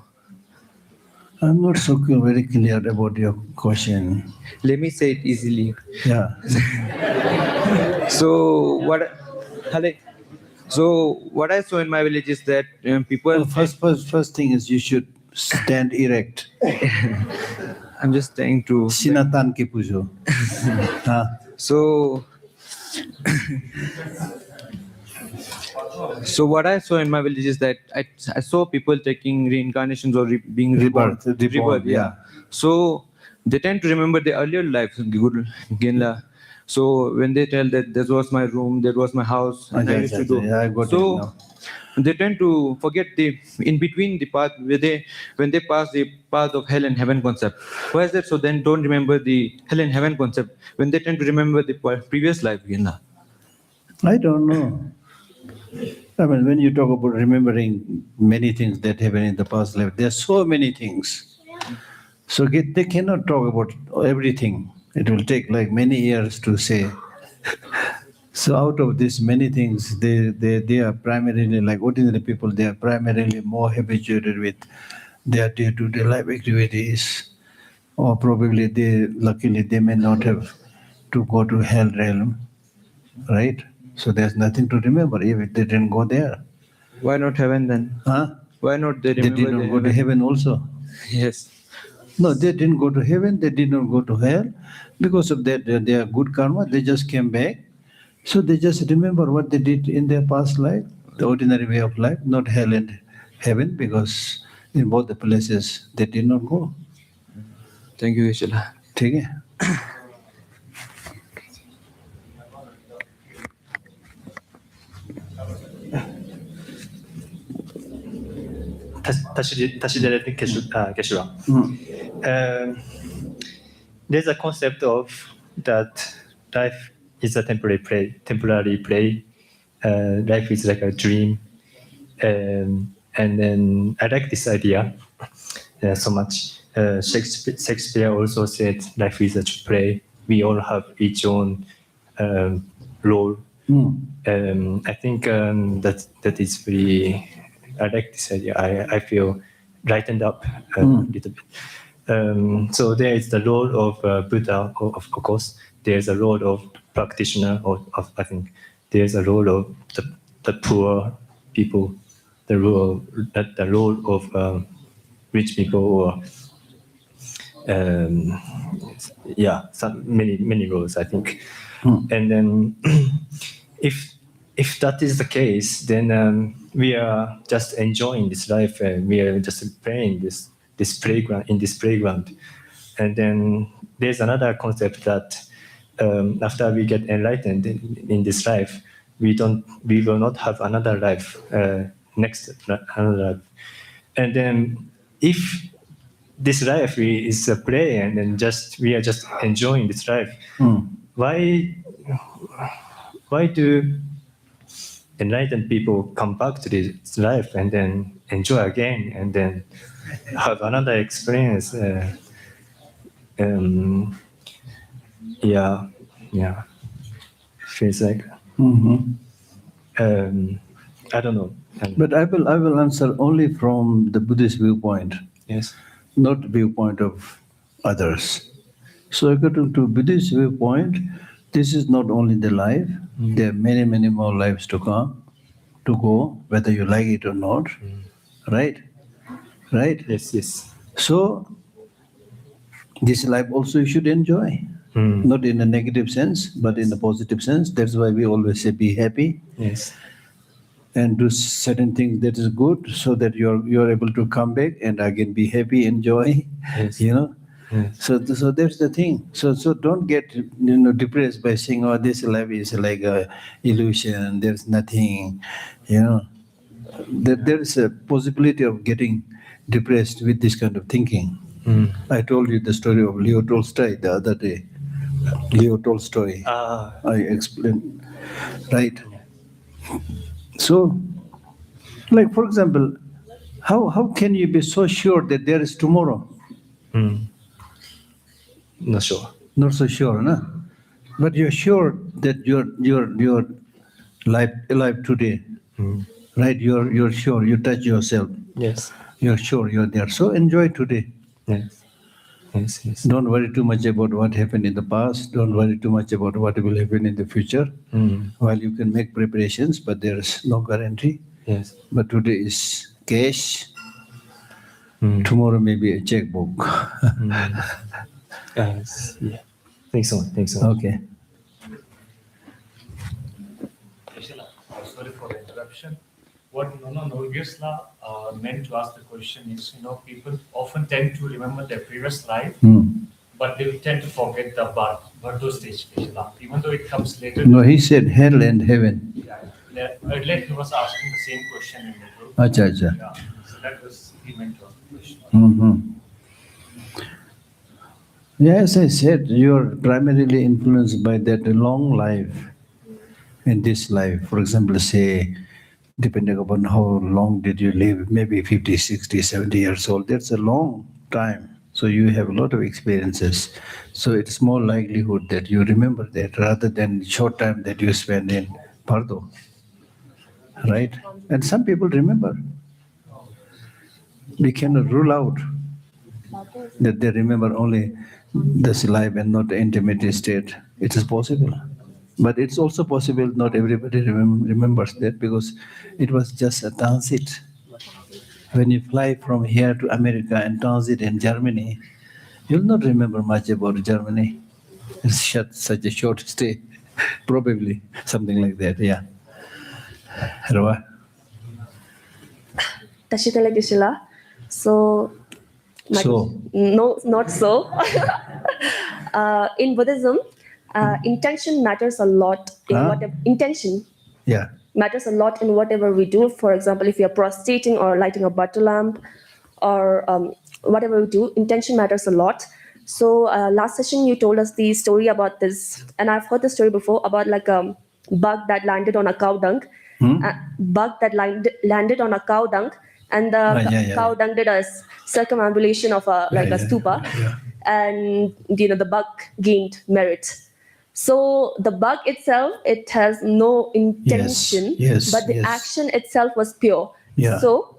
I'm not so very clear about your question. Let me say it easily. Yeah. So what I saw in my village is that people. First thing is you should stand erect. I'm just trying to. Sinatan ke pujo. So what I saw in my village is that I saw people taking reincarnations or being reborn. Rebirth, yeah. So they tend to remember the earlier life, So when they tell that this was my room, that was my house, and I used to do. Yeah, I got it So now. they tend to forget the in between the path where when they pass the path of hell and heaven concept. Why is that? So then don't remember the hell and heaven concept when they tend to remember the previous life. I don't know. I mean, when you talk about remembering many things that happened in the past life, there are so many things. So they cannot talk about everything. It will take like many years to say. So out of these many things, they are primarily, like ordinary people, they are primarily more habituated with their day-to-day life activities. Or probably luckily they may not have to go to hell realm, right? So there's nothing to remember if they didn't go there. Why not heaven then? Huh? Why not they They remember did not the go to heaven also. Yes. No, they didn't go to heaven, they did not go to hell. Because of their good karma, they just came back. So they just remember what they did in their past life, the ordinary way of life, not hell and heaven, because in both the places they did not go. Thank you, Geshe. ठीक है? There's a concept of that life is a temporary play. Life is like a dream. And then I like this idea so much. Shakespeare also said life is a play. We all have each own role. I think that is very. I like this idea. I feel lightened up a little bit. So there is the role of Buddha, of course. There's a role of practitioner, I think there's a role of the poor people, the role of rich people, or many roles, I think. And then if that is the case, then we are just enjoying this life, and we are just playing this playground. And then there's another concept that after we get enlightened in this life, we will not have another life another life. And then if this life is a play, and then we are just enjoying this life, why do enlightened people come back to this life and then enjoy again and then have another experience? Feels like I don't know. But I will answer only from the Buddhist viewpoint. Yes. Not the viewpoint of others. So according to Buddhist viewpoint, this is not only the life, there are many, many more lives to come, to go, whether you like it or not. Right? Right? Yes. So this life also you should enjoy. Not in a negative sense, but in a positive sense. That's why we always say be happy. Yes. And do certain things that is good, so that you're able to come back and again be happy, enjoy. Yes. Yes. Yes. So that's the thing. So don't get depressed by saying, oh, this life is like a illusion. There's nothing. There is a possibility of getting depressed with this kind of thinking. I told you the story of Leo Tolstoy the other day. Leo Tolstoy. I explained, right? So, like for example, how can you be so sure that there is tomorrow? Not sure. Not so sure, no? But you're sure that you're alive today, right? You're sure. You touch yourself. Yes. You're sure you're there. So enjoy today. Yes. Don't worry too much about what happened in the past. Don't worry too much about what will happen in the future. While you can make preparations, but there is no guarantee. Yes. But today is cash. Tomorrow may be a checkbook. Yes. Yeah. Thanks so much. Okay. Sorry for the interruption. What Norgesla meant to ask the question is, people often tend to remember their previous life, but they tend to forget the Bardo stage, Geshe-la, even though it comes later. No, he said hell and heaven. Yeah. Earlier he was asking the same question in the group. Acha, acha. Yeah, so that was he meant to ask the question. Mm-hmm. Yeah, as I said, you're primarily influenced by that long life in this life. For example, say, depending upon how long did you live, maybe 50, 60, 70 years old, that's a long time. So you have a lot of experiences. So it's more likelihood that you remember that rather than short time that you spend in Pardo. Right? And some people remember. We cannot rule out that they remember only this life and not the intimate state. It is possible. But it's also possible not everybody remembers that because it was just a transit. When you fly from here to America and transit in Germany, you'll not remember much about Germany. It's such a short stay. Probably something like that, yeah. Rawa? Tashikala Geshe-la. So, no, not so. In Buddhism, intention matters a lot in whatever intention. Yeah. Matters a lot in whatever we do. For example, if you're prostrating or lighting a butter lamp, or whatever we do, intention matters a lot. So last session you told us the story about this, and I've heard the story before about like a bug that landed on a cow dung. Bug that landed on a cow dung, and the cow dung did a circumambulation of a stupa, and the bug gained merit. So the bug itself, it has no intention, but the action itself was pure. Yeah. So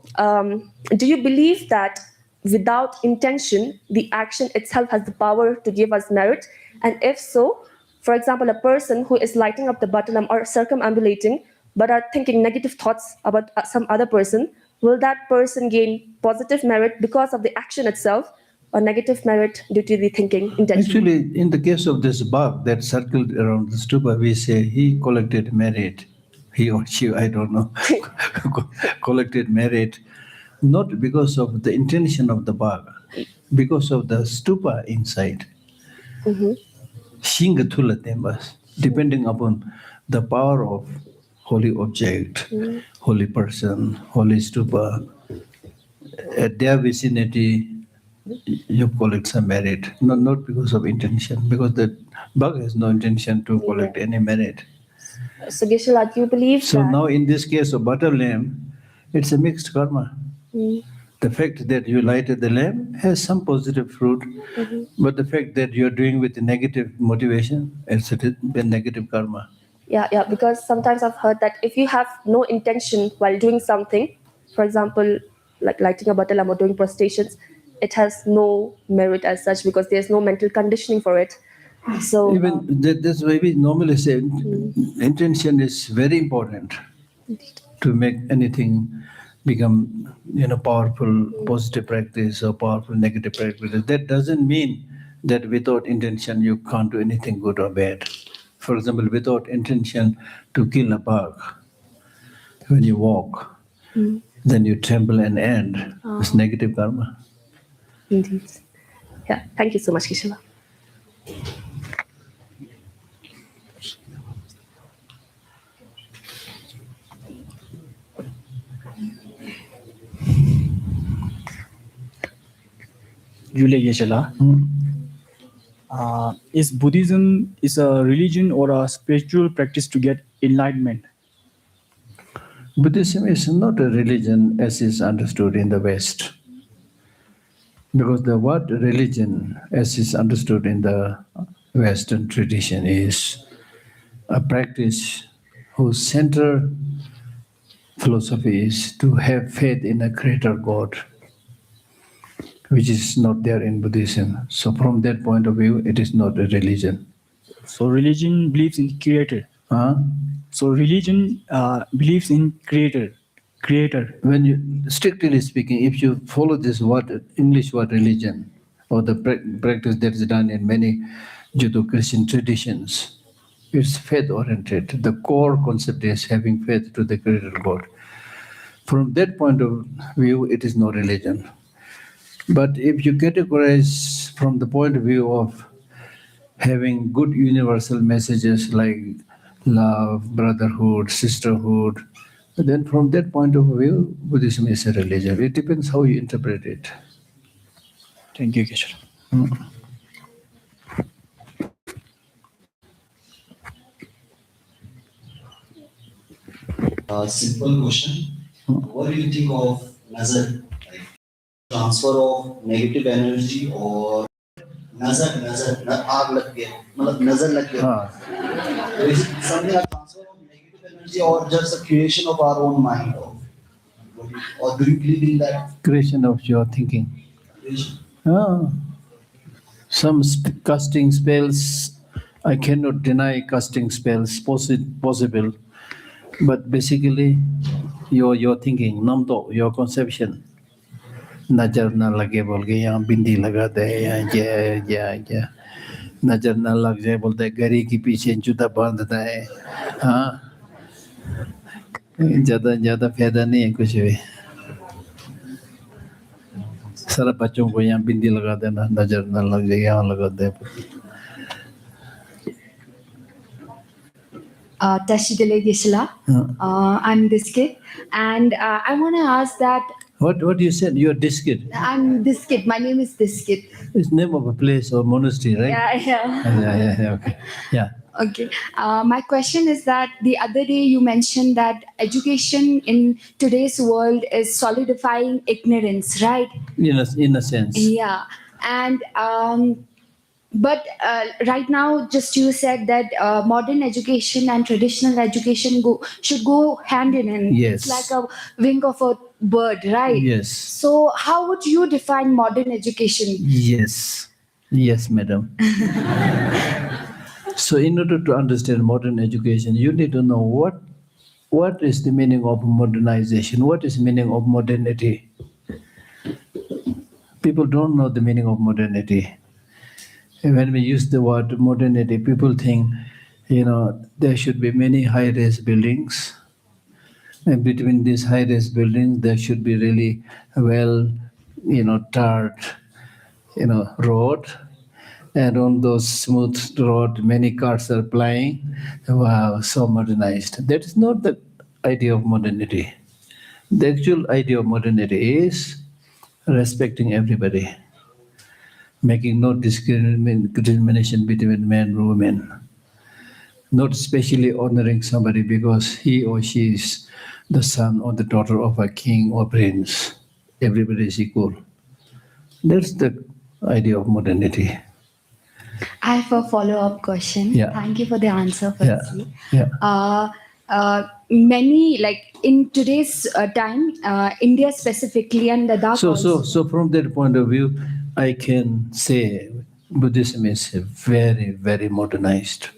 do you believe that without intention, the action itself has the power to give us merit? And if so, for example, a person who is lighting up the butter lamp or circumambulating, but are thinking negative thoughts about some other person, will that person gain positive merit because of the action itself, or negative merit due to the thinking intention? Actually, in the case of this bug that circled around the stupa, we say he collected merit. He or she, I don't know, collected merit, not because of the intention of the bug, because of the stupa inside. Shingathula tembas, depending upon the power of holy object, holy person, holy stupa, at their vicinity, you collect some merit, not because of intention, because the bug has no intention to collect any merit. So Geshe-la, do you believe So that? now in this case of butter lamp, it's a mixed karma. The fact that you lighted the lamp has some positive fruit, but the fact that you're doing with a negative motivation, it's a negative karma. Yeah, because sometimes I've heard that if you have no intention while doing something, for example, like lighting a butter lamp or doing prostrations, it has no merit as such because there's no mental conditioning for it. So even that's why we normally say intention is very important to make anything become powerful positive practice or powerful negative practice. That doesn't mean that without intention you can't do anything good or bad. For example, without intention to kill a bug, when you walk, then you tremble and end. It's negative karma. Indeed. Yeah, thank you so much, Geshe-la. Julia Geshe-la. Is Buddhism is a religion or a spiritual practice to get enlightenment? Buddhism is not a religion as is understood in the West. Because the word religion, as is understood in the Western tradition, is a practice whose center philosophy is to have faith in a greater God, which is not there in Buddhism. So from that point of view, it is not a religion. So religion believes in creator. So religion believes in creator. When you, strictly speaking, if you follow this word, English word religion, or the practice that is done in many Judeo-Christian traditions, it's faith-oriented. The core concept is having faith to the greater God. From that point of view, it is no religion. But if you categorize from the point of view of having good universal messages like love, brotherhood, sisterhood, then from that point of view, Buddhism is a religion. It depends how you interpret it. Thank you, Geshe. Simple question. What do you think of nazar? Like transfer of negative energy or nazar, aag lag gaya, matlab nazar lag gaya. Is it something like transfer of negative energy or just a creation of our own mind? Or do you believe in that? Creation of your thinking. Some casting spells, I cannot deny casting spells possible, but basically your thinking, namto, your conception. नजर न लगे बोल के यहाँ बिंदी लगा दे या नजर न लग जाए बोलते हैं गरी के पीछे जूता बांधता है हाँ ज्यादा फायदा नहीं है कुछ भी सारा बच्चों को यहाँ बिंदी लगा देना नजर न लग जाए यहाँ लगा दे Tashidele Gisela. I'm this kid, and I want to ask that. What you said? You're this kid. I'm this kid. My name is this kid. It's name of a place or monastery, right? Yeah. Okay. Yeah. Okay. My question is that the other day you mentioned that education in today's world is solidifying ignorance, right? In a sense. Yeah. And but right now, just you said that modern education and traditional education should go hand in hand. Yes. It's like a wing of a bird, right? Yes. So how would you define modern education? Yes, madam. So in order to understand modern education, you need to know what is the meaning of modernization, what is the meaning of modernity. People don't know the meaning of modernity. When we use the word modernity, people think, there should be many high-rise buildings. And between these high-rise buildings, there should be really tarred, road. And on those smooth road, many cars are plying. Wow, so modernized. That is not the idea of modernity. The actual idea of modernity is respecting everybody, making no discrimination between men and women, not especially honoring somebody because he or she is the son or the daughter of a king or prince. Everybody is equal. That's the idea of modernity. I have a follow-up question. Yeah. Thank you for the answer, firstly. Yeah. Many, like in today's time, India specifically and Ladakh also. So from that point of view, I can say Buddhism is very, very modernized.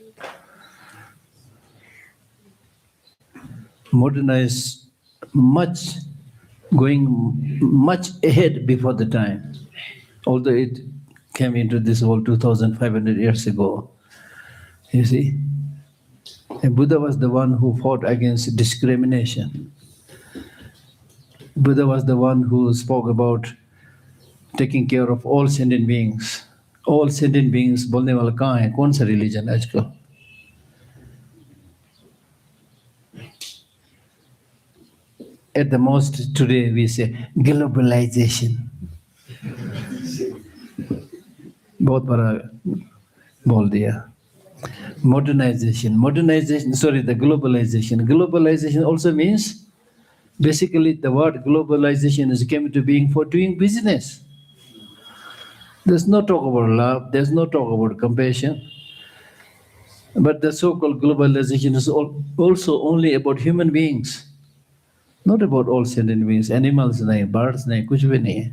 Modernized, going much ahead before the time. Although it came into this world 2,500 years ago. You see? And Buddha was the one who fought against discrimination. Buddha was the one who spoke about taking care of all sentient beings. All sentient beings, बोलने वाला कहाँ है? कौन सा religion है आजकल? At the most today we say globalization. बहुत बड़ा बोल दिया. Modernization, the globalization. Globalization also means, basically the word globalization is came into being for doing business. There's no talk about love, there's no talk about compassion. But the so-called globalization is also only about human beings, not about all sentient beings, animals, birds, kuch bhi nahi hai.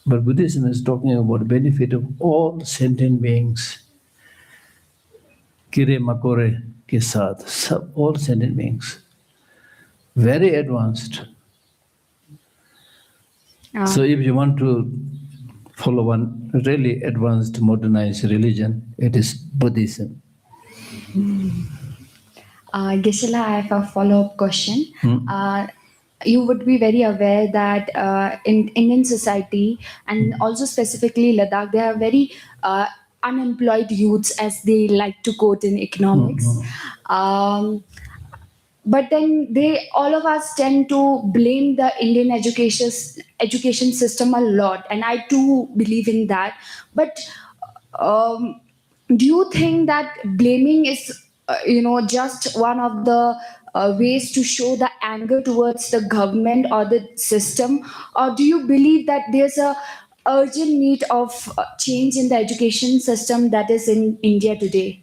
But Buddhism is talking about benefit of all sentient beings. Kire makore ke saath, all sentient beings. Very advanced. So if you want to follow one really advanced, modernized religion, it is Buddhism. Gisela, I have a follow-up question. you would be very aware that in Indian society and also specifically Ladakh, there are very unemployed youths, as they like to quote in economics. But then all of us tend to blame the Indian education system a lot, and I too believe in that. But um, do you think that blaming is just one of the ways to show the anger towards the government or the system, or do you believe that there's a urgent need of change in the education system that is in India today?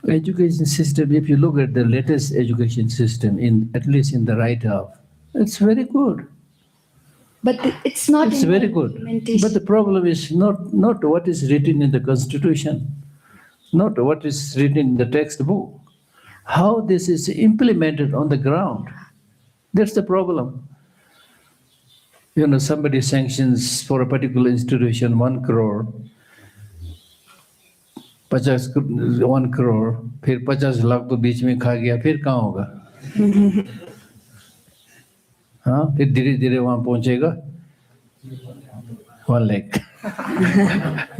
Education system, if you look at the latest education system, at least in the right half, it's very good. But it's not. It's very good. But the problem is not what is written in the constitution, not what is written in the textbook. How this is implemented on the ground. That's the problem. Somebody sanctions for a particular institution 1 crore, 1 crore, फिर 50 लाख तो बीच में खा गया, फिर कहाँ होगा? हाँ, फिर धीरे धीरे वहां पहुंचेगा 1 लाख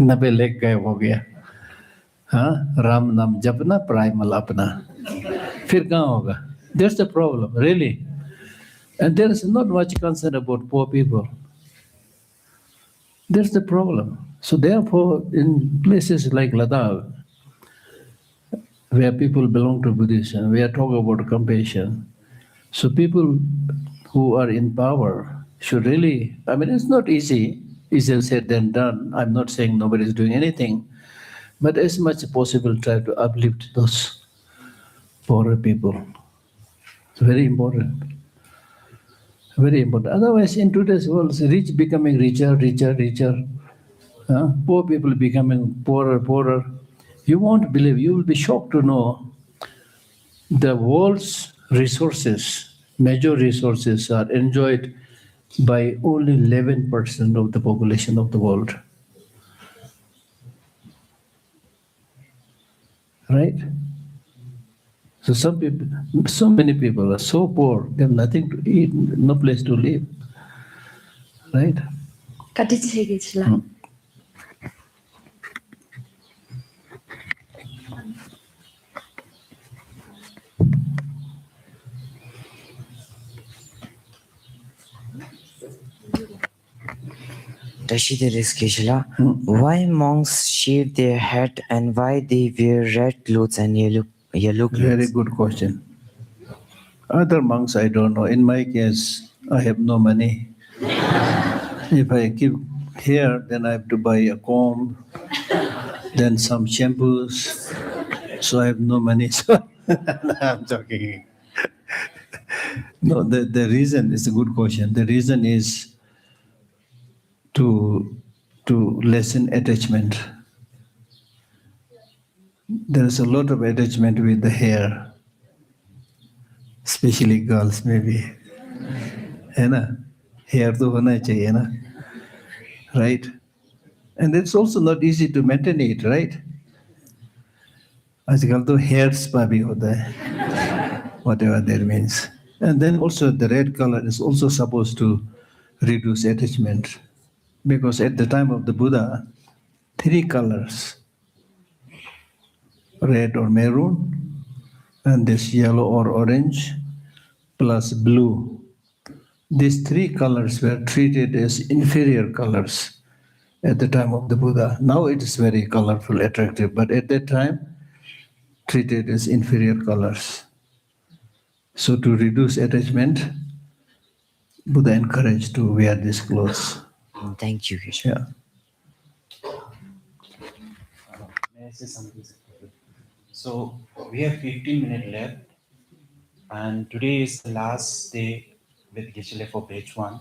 90 लाख गायब हो गया. हाँ, राम नाम जपना प्राइमल अपना, फिर कहाँ होगा? That's the problem, really. And there is not much concern about poor people. That's the problem. So therefore, in places like Ladakh, where people belong to Buddhism, we are talking about compassion. So people who are in power should really, it's not easy, easier said than done. I'm not saying nobody is doing anything, but as much as possible, try to uplift those poorer people. It's very important. Very important. Otherwise, in today's world, rich becoming richer, poor people becoming poorer. You won't believe, you will be shocked to know the world's resources, major resources, are enjoyed by only 11% of the population of the world. Right? So so many people are so poor, they have nothing to eat, no place to live. Right? Geshe, why monks shave their head and why they wear red clothes and yellow clothes? Very good question. Other monks, I don't know. In my case, I have no money. If I keep hair, then I have to buy a comb, then some shampoos. So I have no money. So I'm joking. No, the reason is a good question. The reason is to lessen attachment. There is a lot of attachment with the hair, especially girls maybe. है ना? Hair तो होना चाहिए ना? Right? And it's also not easy to maintain it, right? आजकल तो hair spa भी होता है, whatever that means. And then also the red color is also supposed to reduce attachment, because at the time of the Buddha, 3 colors, red or maroon, and this yellow or orange, plus blue. These 3 colors were treated as inferior colors at the time of the Buddha. Now it is very colorful, attractive, but at that time, treated as inferior colors. So to reduce attachment, Buddha encouraged to wear these clothes. Thank you, Geshe. Yeah. May I say something? So we have 15 minutes left, and today is the last day with Geshe for batch 1.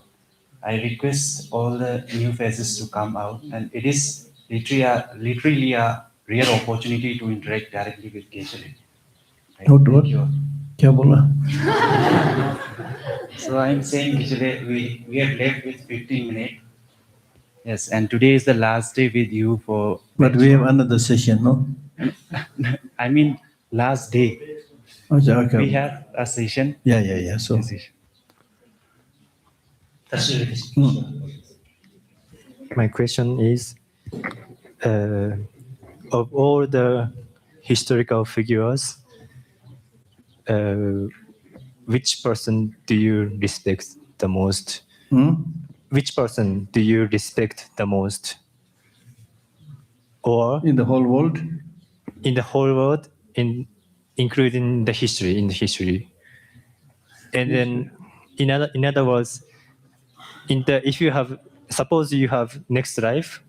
I request all the new faces to come out, and it is literally a rare opportunity to interact directly with Geshe. What? Kya bola? So I'm saying, Geshe, we have left with 15 minutes. Yes, and today is the last day with you for. But we have another session, no? I mean, last day. Okay. We have a session. Yeah. So My question is, of all the historical figures, which person do you respect the most? Which person do you respect the most? Or in the whole world? In the whole world, including the history, in the history. And then, in other words, if you have, suppose you have next life,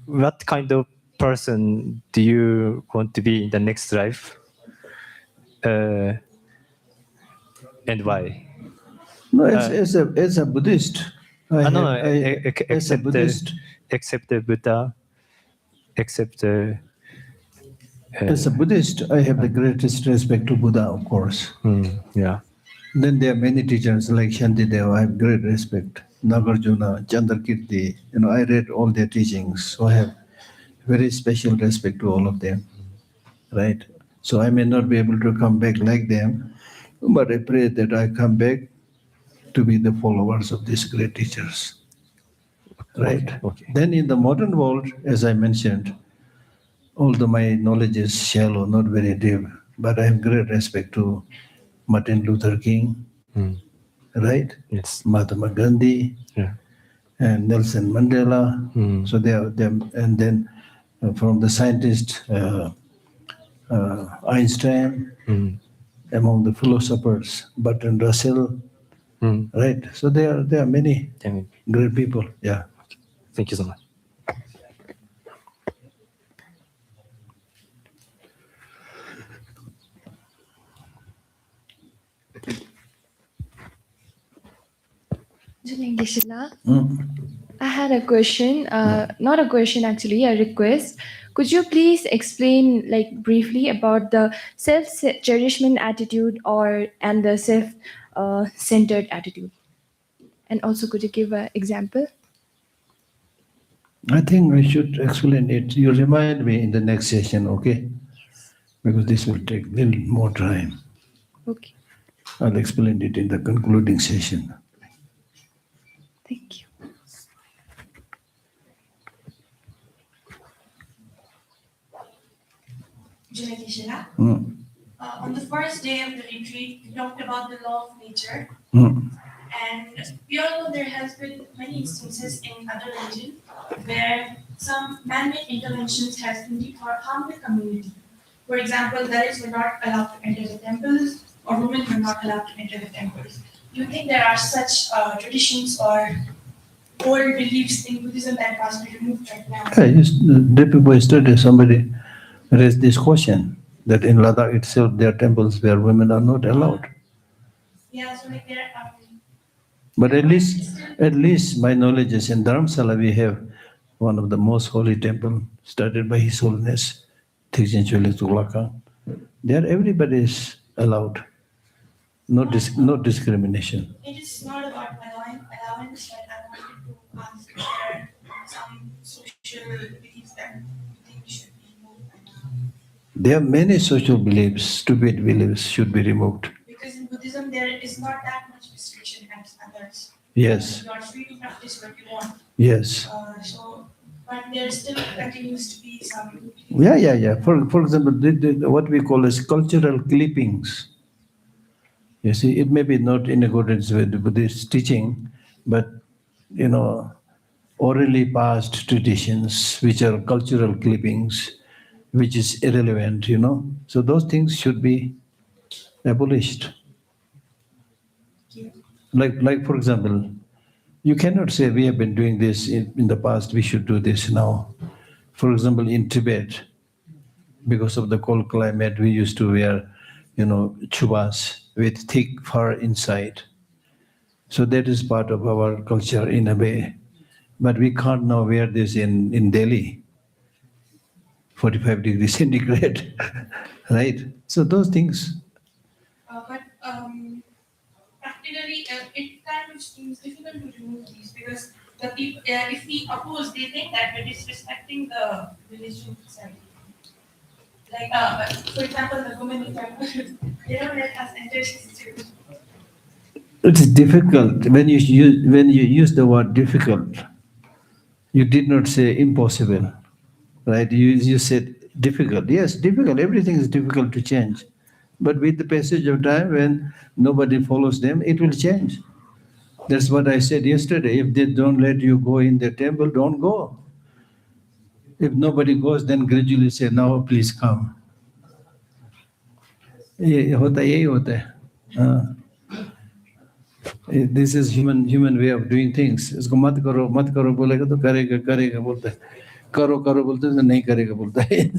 what kind of person do you want to be in the next life, and why? No, as a Buddhist, except a Buddhist, except the Buddha, except as a Buddhist, I have the greatest respect to Buddha, of course. Yeah. Then there are many teachers like Shantideva. I have great respect. Nagarjuna, Chandrakirti. I read all their teachings, so I have very special respect to all of them. Right. So I may not be able to come back like them, but I pray that I come back to be the followers of these great teachers. Right. Okay. Then in the modern world, as I mentioned, although my knowledge is shallow, not very deep, but I have great respect to Martin Luther King, right? Yes. Mahatma Gandhi, and Nelson Mandela. So they are them, and then from the scientist Einstein, among the philosophers Bertrand Russell, right? So there are many great people. Yeah. Thank you so much. I had a question, not a question actually, a request. Could you please explain, like briefly, about the self-cherishment attitude and the self-centered attitude? And also, could you give an example? I think we should explain it. You remind me in the next session, okay? Because this will take a little more time. Okay. I'll explain it in the concluding session. Thank you. On the first day of the retreat, we talked about the law of nature. And we all know there has been many instances in other religions where some man-made interventions has indeed harmed the community. For example, Dalits were not allowed to enter the temples, or women were not allowed to enter the temples. Do you think there are such traditions or old beliefs in Buddhism that must be removed right now? Day before yesterday, somebody raised this question that in Ladakh itself there are temples where women are not allowed. Yeah, so like there are. But at least my knowledge is in Dharamsala we have one of the most holy temple started by His Holiness Thiksey. There everybody is allowed. No discrimination. It is not about allowance, but I wanted to ask if there are some social beliefs that you think should be removed. There are many social beliefs, stupid beliefs should be removed. Because in Buddhism there is not that much restriction as others. Yes. You are free to practice what you want. Yes. But there still continues to be some. Yeah. For example, what we call as cultural clippings. You see, it may be not in accordance with the Buddhist teaching, but orally passed traditions, which are cultural clippings, which is irrelevant. So those things should be abolished. Like for example, you cannot say we have been doing this in the past, we should do this now. For example, in Tibet, because of the cold climate, we used to wear, chubas with thick fur inside. So that is part of our culture in a way. But we can't now wear this in Delhi, 45 degrees centigrade, right? So those things. But practically, it kind of seems difficult to remove these because the people, if we oppose, they think that we're disrespecting the religion itself. Like, for example, the women in temple, they don't let us enter these too. It is difficult. When you use the word difficult, you did not say impossible, right? You said difficult. Yes, difficult. Everything is difficult to change. But with the passage of time, when nobody follows them, it will change. That's what I said yesterday. If they don't let you go in the temple, don't go. If nobody goes, then gradually say, now please come. ये होता यही होता है. This is human way of doing things. इसको मत करो बोलेगा तो करेगा बोलता है. करो बोलते हैं तो नहीं करेगा बोलता है.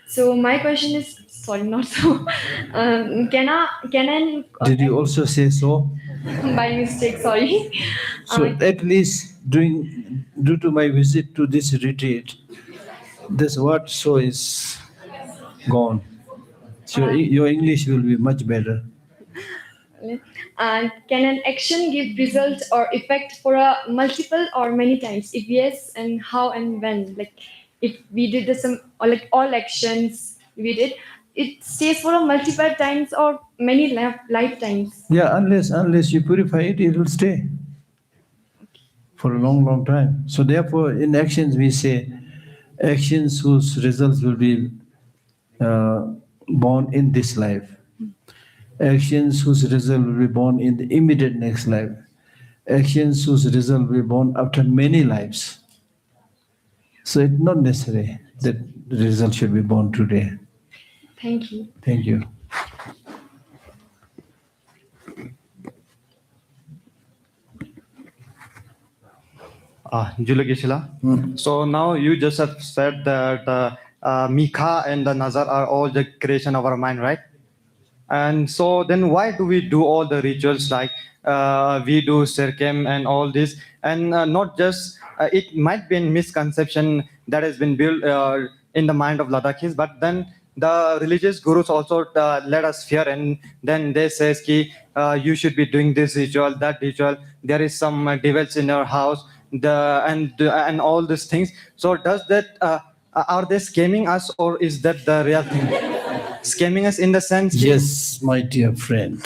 So my question is, sorry, not so. Can I? Did you also say so? By mistake, sorry. So at least due to my visit to this retreat, this word so is gone. So your English will be much better. Can an action give result or effect for a multiple or many times? If yes, and how and when? Like, if we did all actions we did, it stays for a multiple times or many lifetimes. Yeah, unless you purify it, it will stay for a long time. So therefore, in actions we say actions whose results will be born in this life. Actions whose result will be born in the immediate next life. Actions whose result will be born after many lives. So it's not necessary that the result should be born today. Thank you. Thank you. Jula Geshe. So now you just have said that Mikha and the Nazar are all the creation of our mind, right? And so then why do we do all the rituals like we do Sirkem and all this? And not just, it might be a misconception that has been built in the mind of Ladakhis, but then the religious gurus also let us fear, and then they says ki you should be doing this ritual, that ritual, there is some devils in your house, and all these things. So does that, are they scamming us, or is that the real thing? Scamming us in the sense... Yes, my dear friend.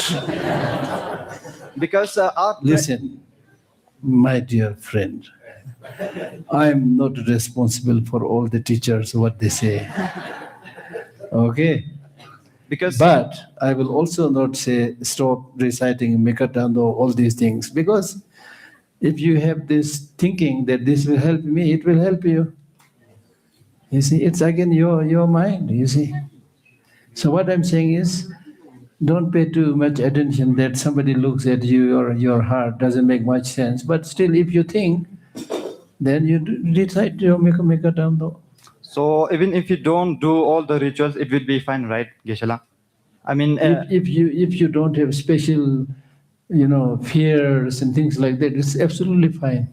Because listen, my dear friend, I am not responsible for all the teachers, what they say. Okay? But I will also not say stop reciting Mikatando, all these things, because if you have this thinking that this will help me, it will help you. You see, it's again your mind, you see. So what I'm saying is, don't pay too much attention that somebody looks at you or your heart doesn't make much sense. But still, if you think, then you recite your Mikatando. So even if you don't do all the rituals, it will be fine, right, Geshe? I mean, if you don't have special, fears and things like that, it's absolutely fine.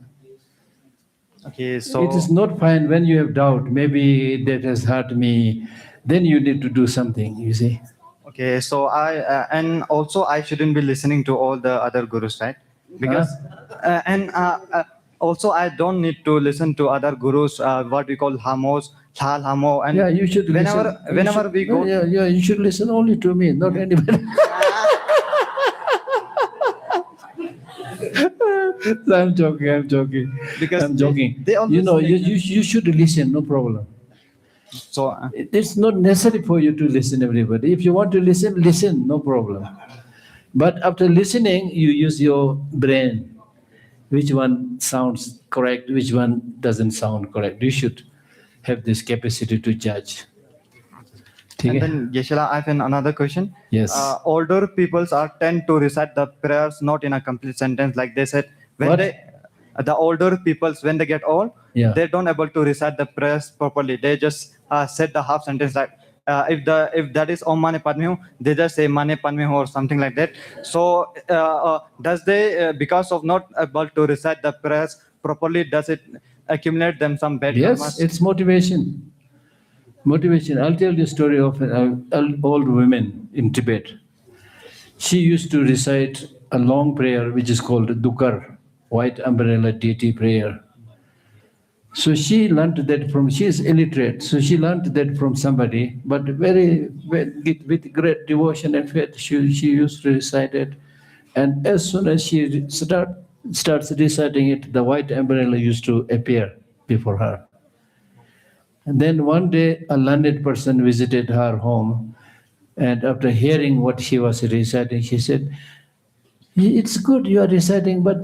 Okay, so it is not fine when you have doubt. Maybe that has hurt me. Then you need to do something. You see. Okay, so and also I shouldn't be listening to all the other gurus, right? Because also I don't need to listen to other gurus, what we call hamos, thal hamo, and yeah, you should whenever we go. Yeah, you should listen only to me, not anybody. I'm joking. Because I'm joking. They you should listen, no problem. So it's not necessary for you to listen everybody. If you want to listen, no problem. But after listening, you use your brain. Which one sounds correct, which one doesn't sound correct. You should have this capacity to judge. And then, Geshe, I have another question. Yes. Older peoples tend to recite the prayers not in a complete sentence, like they said. The older peoples, when they get old, they don't able to recite the prayers properly. They just said the half sentence, like if that is Om Mane Padme Hum, they just say Mane Padme Hum or something like that. So does they, because of not able to recite the prayers properly, does it accumulate them some bad Yes, karmas? it's motivation. Motivation. I'll tell you a story of an old woman in Tibet. She used to recite a long prayer which is called Dukar, white umbrella deity prayer. So she learned that from, she is illiterate, so she learned that from somebody, but with great devotion and faith, she used to recite it. And as soon as she starts reciting it, the white umbrella used to appear before her. And then one day, a learned person visited her home, and after hearing what she was reciting, she said, "It's good you are reciting, but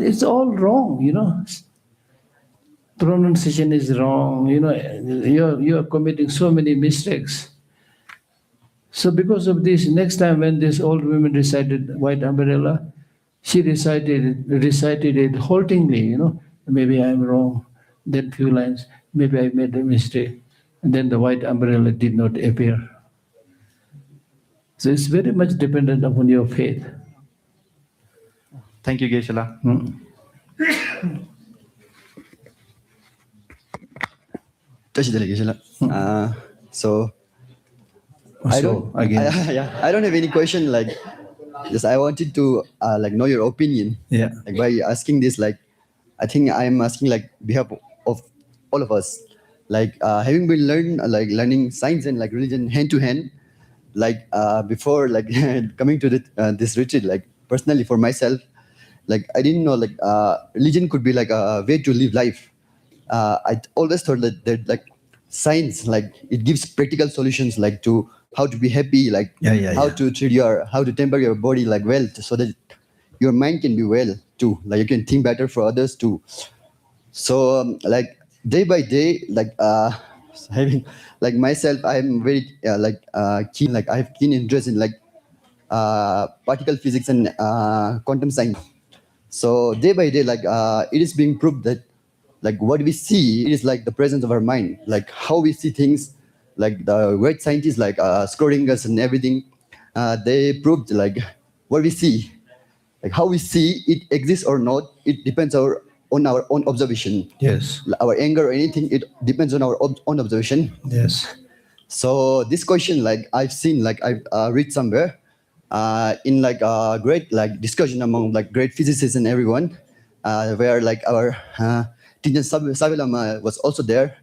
it's all wrong, you know. Pronunciation is wrong, you know, you're committing so many mistakes." So because of this, next time when this old woman recited white umbrella, she recited it haltingly, you know, maybe I'm wrong, then few lines, maybe I made a mistake, and then the white umbrella did not appear. So it's very much dependent upon your faith. Thank you, Geshe-la. So I don't I don't have any question, like just I wanted to like know your opinion. Yeah. Like by asking this, like I think I'm asking like behalf of all of us. Like having been learning science and like religion hand to hand, like before like coming to this retreat, like personally for myself, like I didn't know like religion could be like a way to live life. I always thought that like science, like it gives practical solutions, like to how to be happy, like how to how to temper your body like well, so that your mind can be well too, like you can think better for others too. So like day by day, like having like myself, I'm very keen, like I have keen interest in like particle physics and quantum science. So day by day, like it is being proved that like what we see, it is like the presence of our mind, like how we see things. Like the great scientists like Schrödinger's and everything, they proved like what we see, like how we see it exists or not, it depends on our own observation. Yes. Our anger or anything, it depends on our own observation. Yes. So this question, like I've seen, like I've read somewhere in like a great like discussion among like great physicists and everyone, where like our Tinjan Savilama was also there.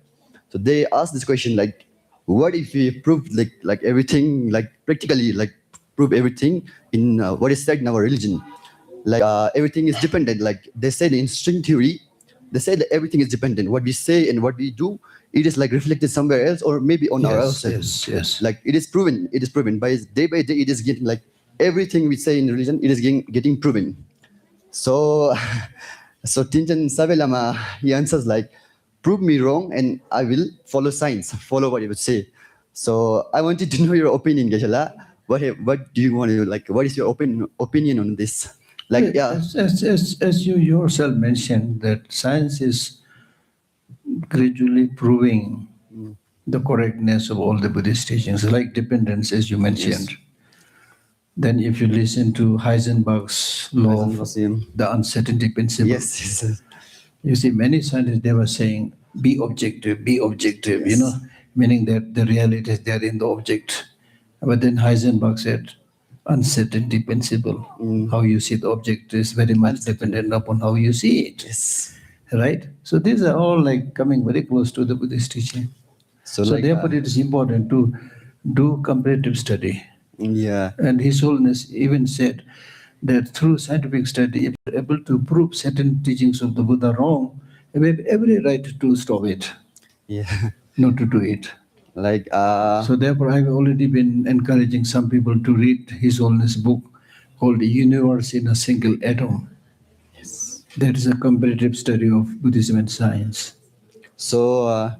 So they asked this question, like, what if we prove like everything, like practically like prove everything in what is said in our religion? Like everything is dependent. Like they said in string theory, they said that everything is dependent. What we say and what we do, it is like reflected somewhere else or maybe on ourselves. Yes. Like it is proven. It is proven by day, it is getting like everything we say in religion, it is getting proven. So, so Tinjan Savilama, he answers like, prove me wrong and I will follow science, follow what you would say. So I wanted to know your opinion, Geshe-la. What do you want to like? What is your opinion on this? Like, yeah. As you yourself mentioned, that science is gradually proving the correctness of all the Buddhist teachings, like dependence, as you mentioned. Yes. Then if you listen to Heisenberg's law of the uncertainty principle, yes. You see, many scientists, they were saying, be objective, you know, meaning that the reality is there in the object. But then Heisenberg said, uncertainty principle, how you see the object is very much dependent upon how you see it. Yes. Right? So these are all like coming very close to the Buddhist teaching. So like, therefore it is important to do comparative study. Yeah. And His Holiness even said that through scientific study, if you're able to prove certain teachings of the Buddha wrong, we have every right to stop it. Yeah. Not to do it. Like so therefore I've already been encouraging some people to read His Holiness book called Universe in a Single Atom. Yes. That is a comparative study of Buddhism and science. So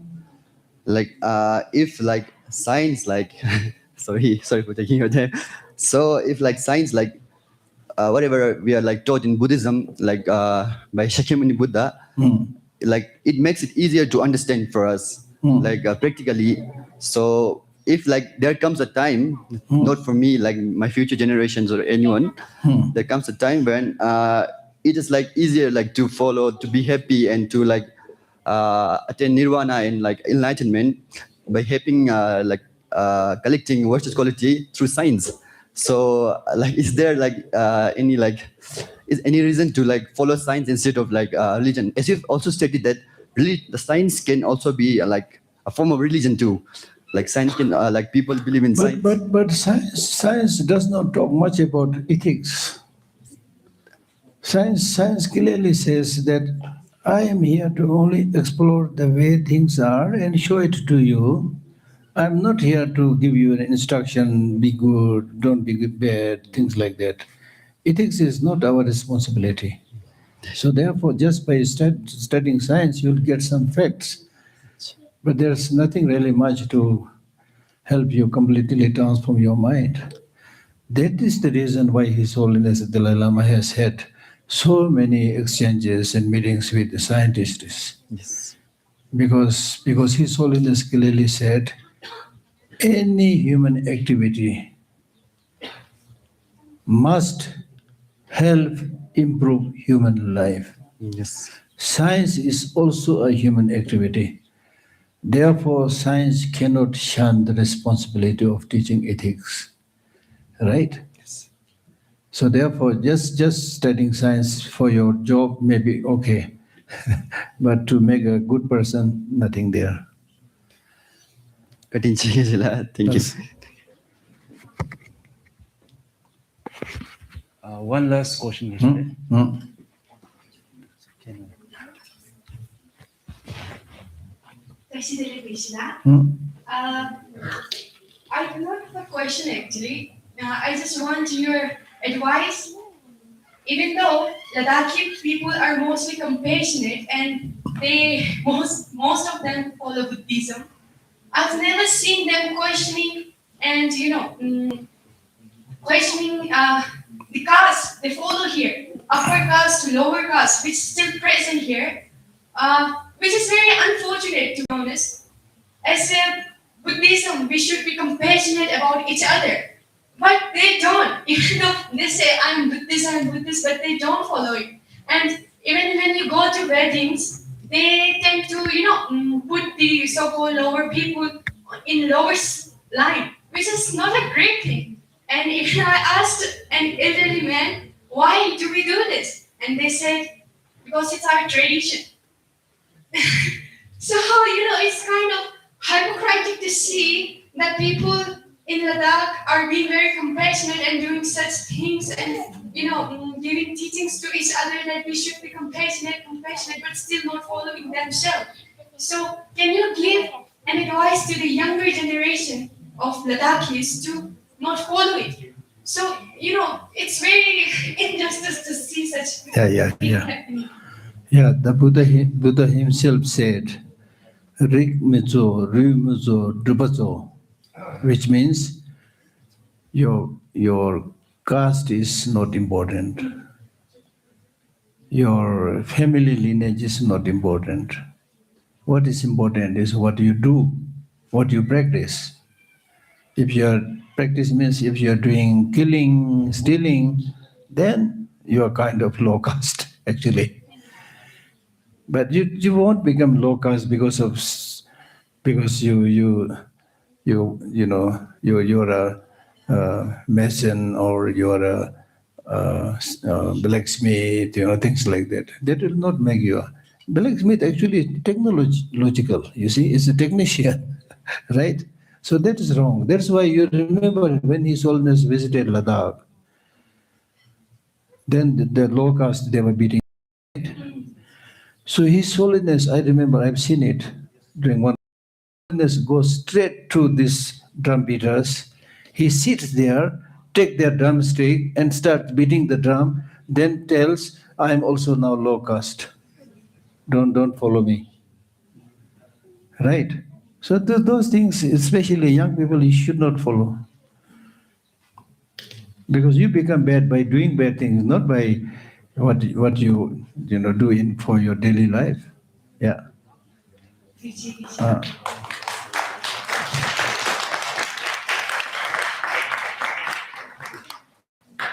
like if like science like sorry for taking your time. So if like science like whatever we are like taught in Buddhism, like by Shakyamuni Buddha, like it makes it easier to understand for us, like practically. So if like there comes a time, not for me, like my future generations or anyone, there comes a time when it is like easier like to follow, to be happy and to like attain nirvana and like enlightenment by helping collecting virtuous quality through science. So like is there like any reason to like follow science instead of like religion? As you've also stated that the science can also be like a form of religion too. Like science can, like people believe in science. But science does not talk much about ethics. Science clearly says that I am here to only explore the way things are and show it to you. I'm not here to give you an instruction, be good, don't be bad, things like that. Ethics is not our responsibility. So therefore, just by studying science, you'll get some facts. But there's nothing really much to help you completely transform your mind. That is the reason why His Holiness the Dalai Lama has had so many exchanges and meetings with the scientists. Yes. Because His Holiness clearly said, any human activity must help improve human life. Yes. Science is also a human activity. Therefore, science cannot shun the responsibility of teaching ethics. Right? Yes. So therefore, just studying science for your job may be okay. But to make a good person, nothing there. Thank you. One last question, Geshe. I do not have a question actually. I just want your advice. Even though Ladakhi people are mostly compassionate and they most of them follow Buddhism, I've never seen them questioning and questioning the caste they follow here, upper caste to lower caste, which is still present here, which is very unfortunate to be honest. As a Buddhism, we should be compassionate about each other. But they don't. Even though they say, I'm Buddhist, but they don't follow it. And even when you go to weddings, they tend to, put the so-called lower people in lower line, which is not a great thing. And if I asked an elderly man, why do we do this? And they said, because it's our tradition. So, it's kind of hypocritical to see that people in Ladakh are being very compassionate and doing such things and, giving teachings to each other that we should be compassionate, but still not following themselves. So, can you give an advice to the younger generation of Ladakhis to not follow it? So, it's very injustice to see such things happening. Yeah, the Buddha himself said, Rik Mizo, Ru Mizo, Drupazo, which means your caste is not important. Your family lineage is not important. What is important is what you do, what you practice. If your practice means if you're doing killing, stealing, then you're kind of low caste, actually. But you won't become low caste because you're a mason or you're a blacksmith, things like that. That will not make you a blacksmith. Actually, technological. You see, it's a technician, right? So that is wrong. That's why you remember when His Holiness visited Ladakh. Then the low caste they were beating. So His Holiness, I remember, I've seen it during one. Holiness goes straight to these drum beaters. He sits there, take their drumstick and starts beating the drum, then tells, I am also now low caste. Don't follow me. Right? So those things, especially young people, you should not follow. Because you become bad by doing bad things, not by what you do for your daily life. Yeah.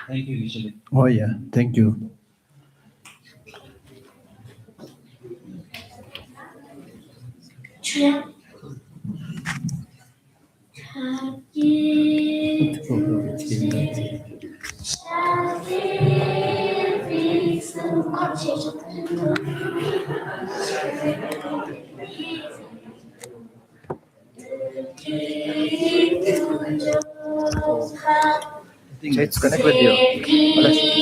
Thank you, Geshe. Oh yeah, thank you. Let's connect with you.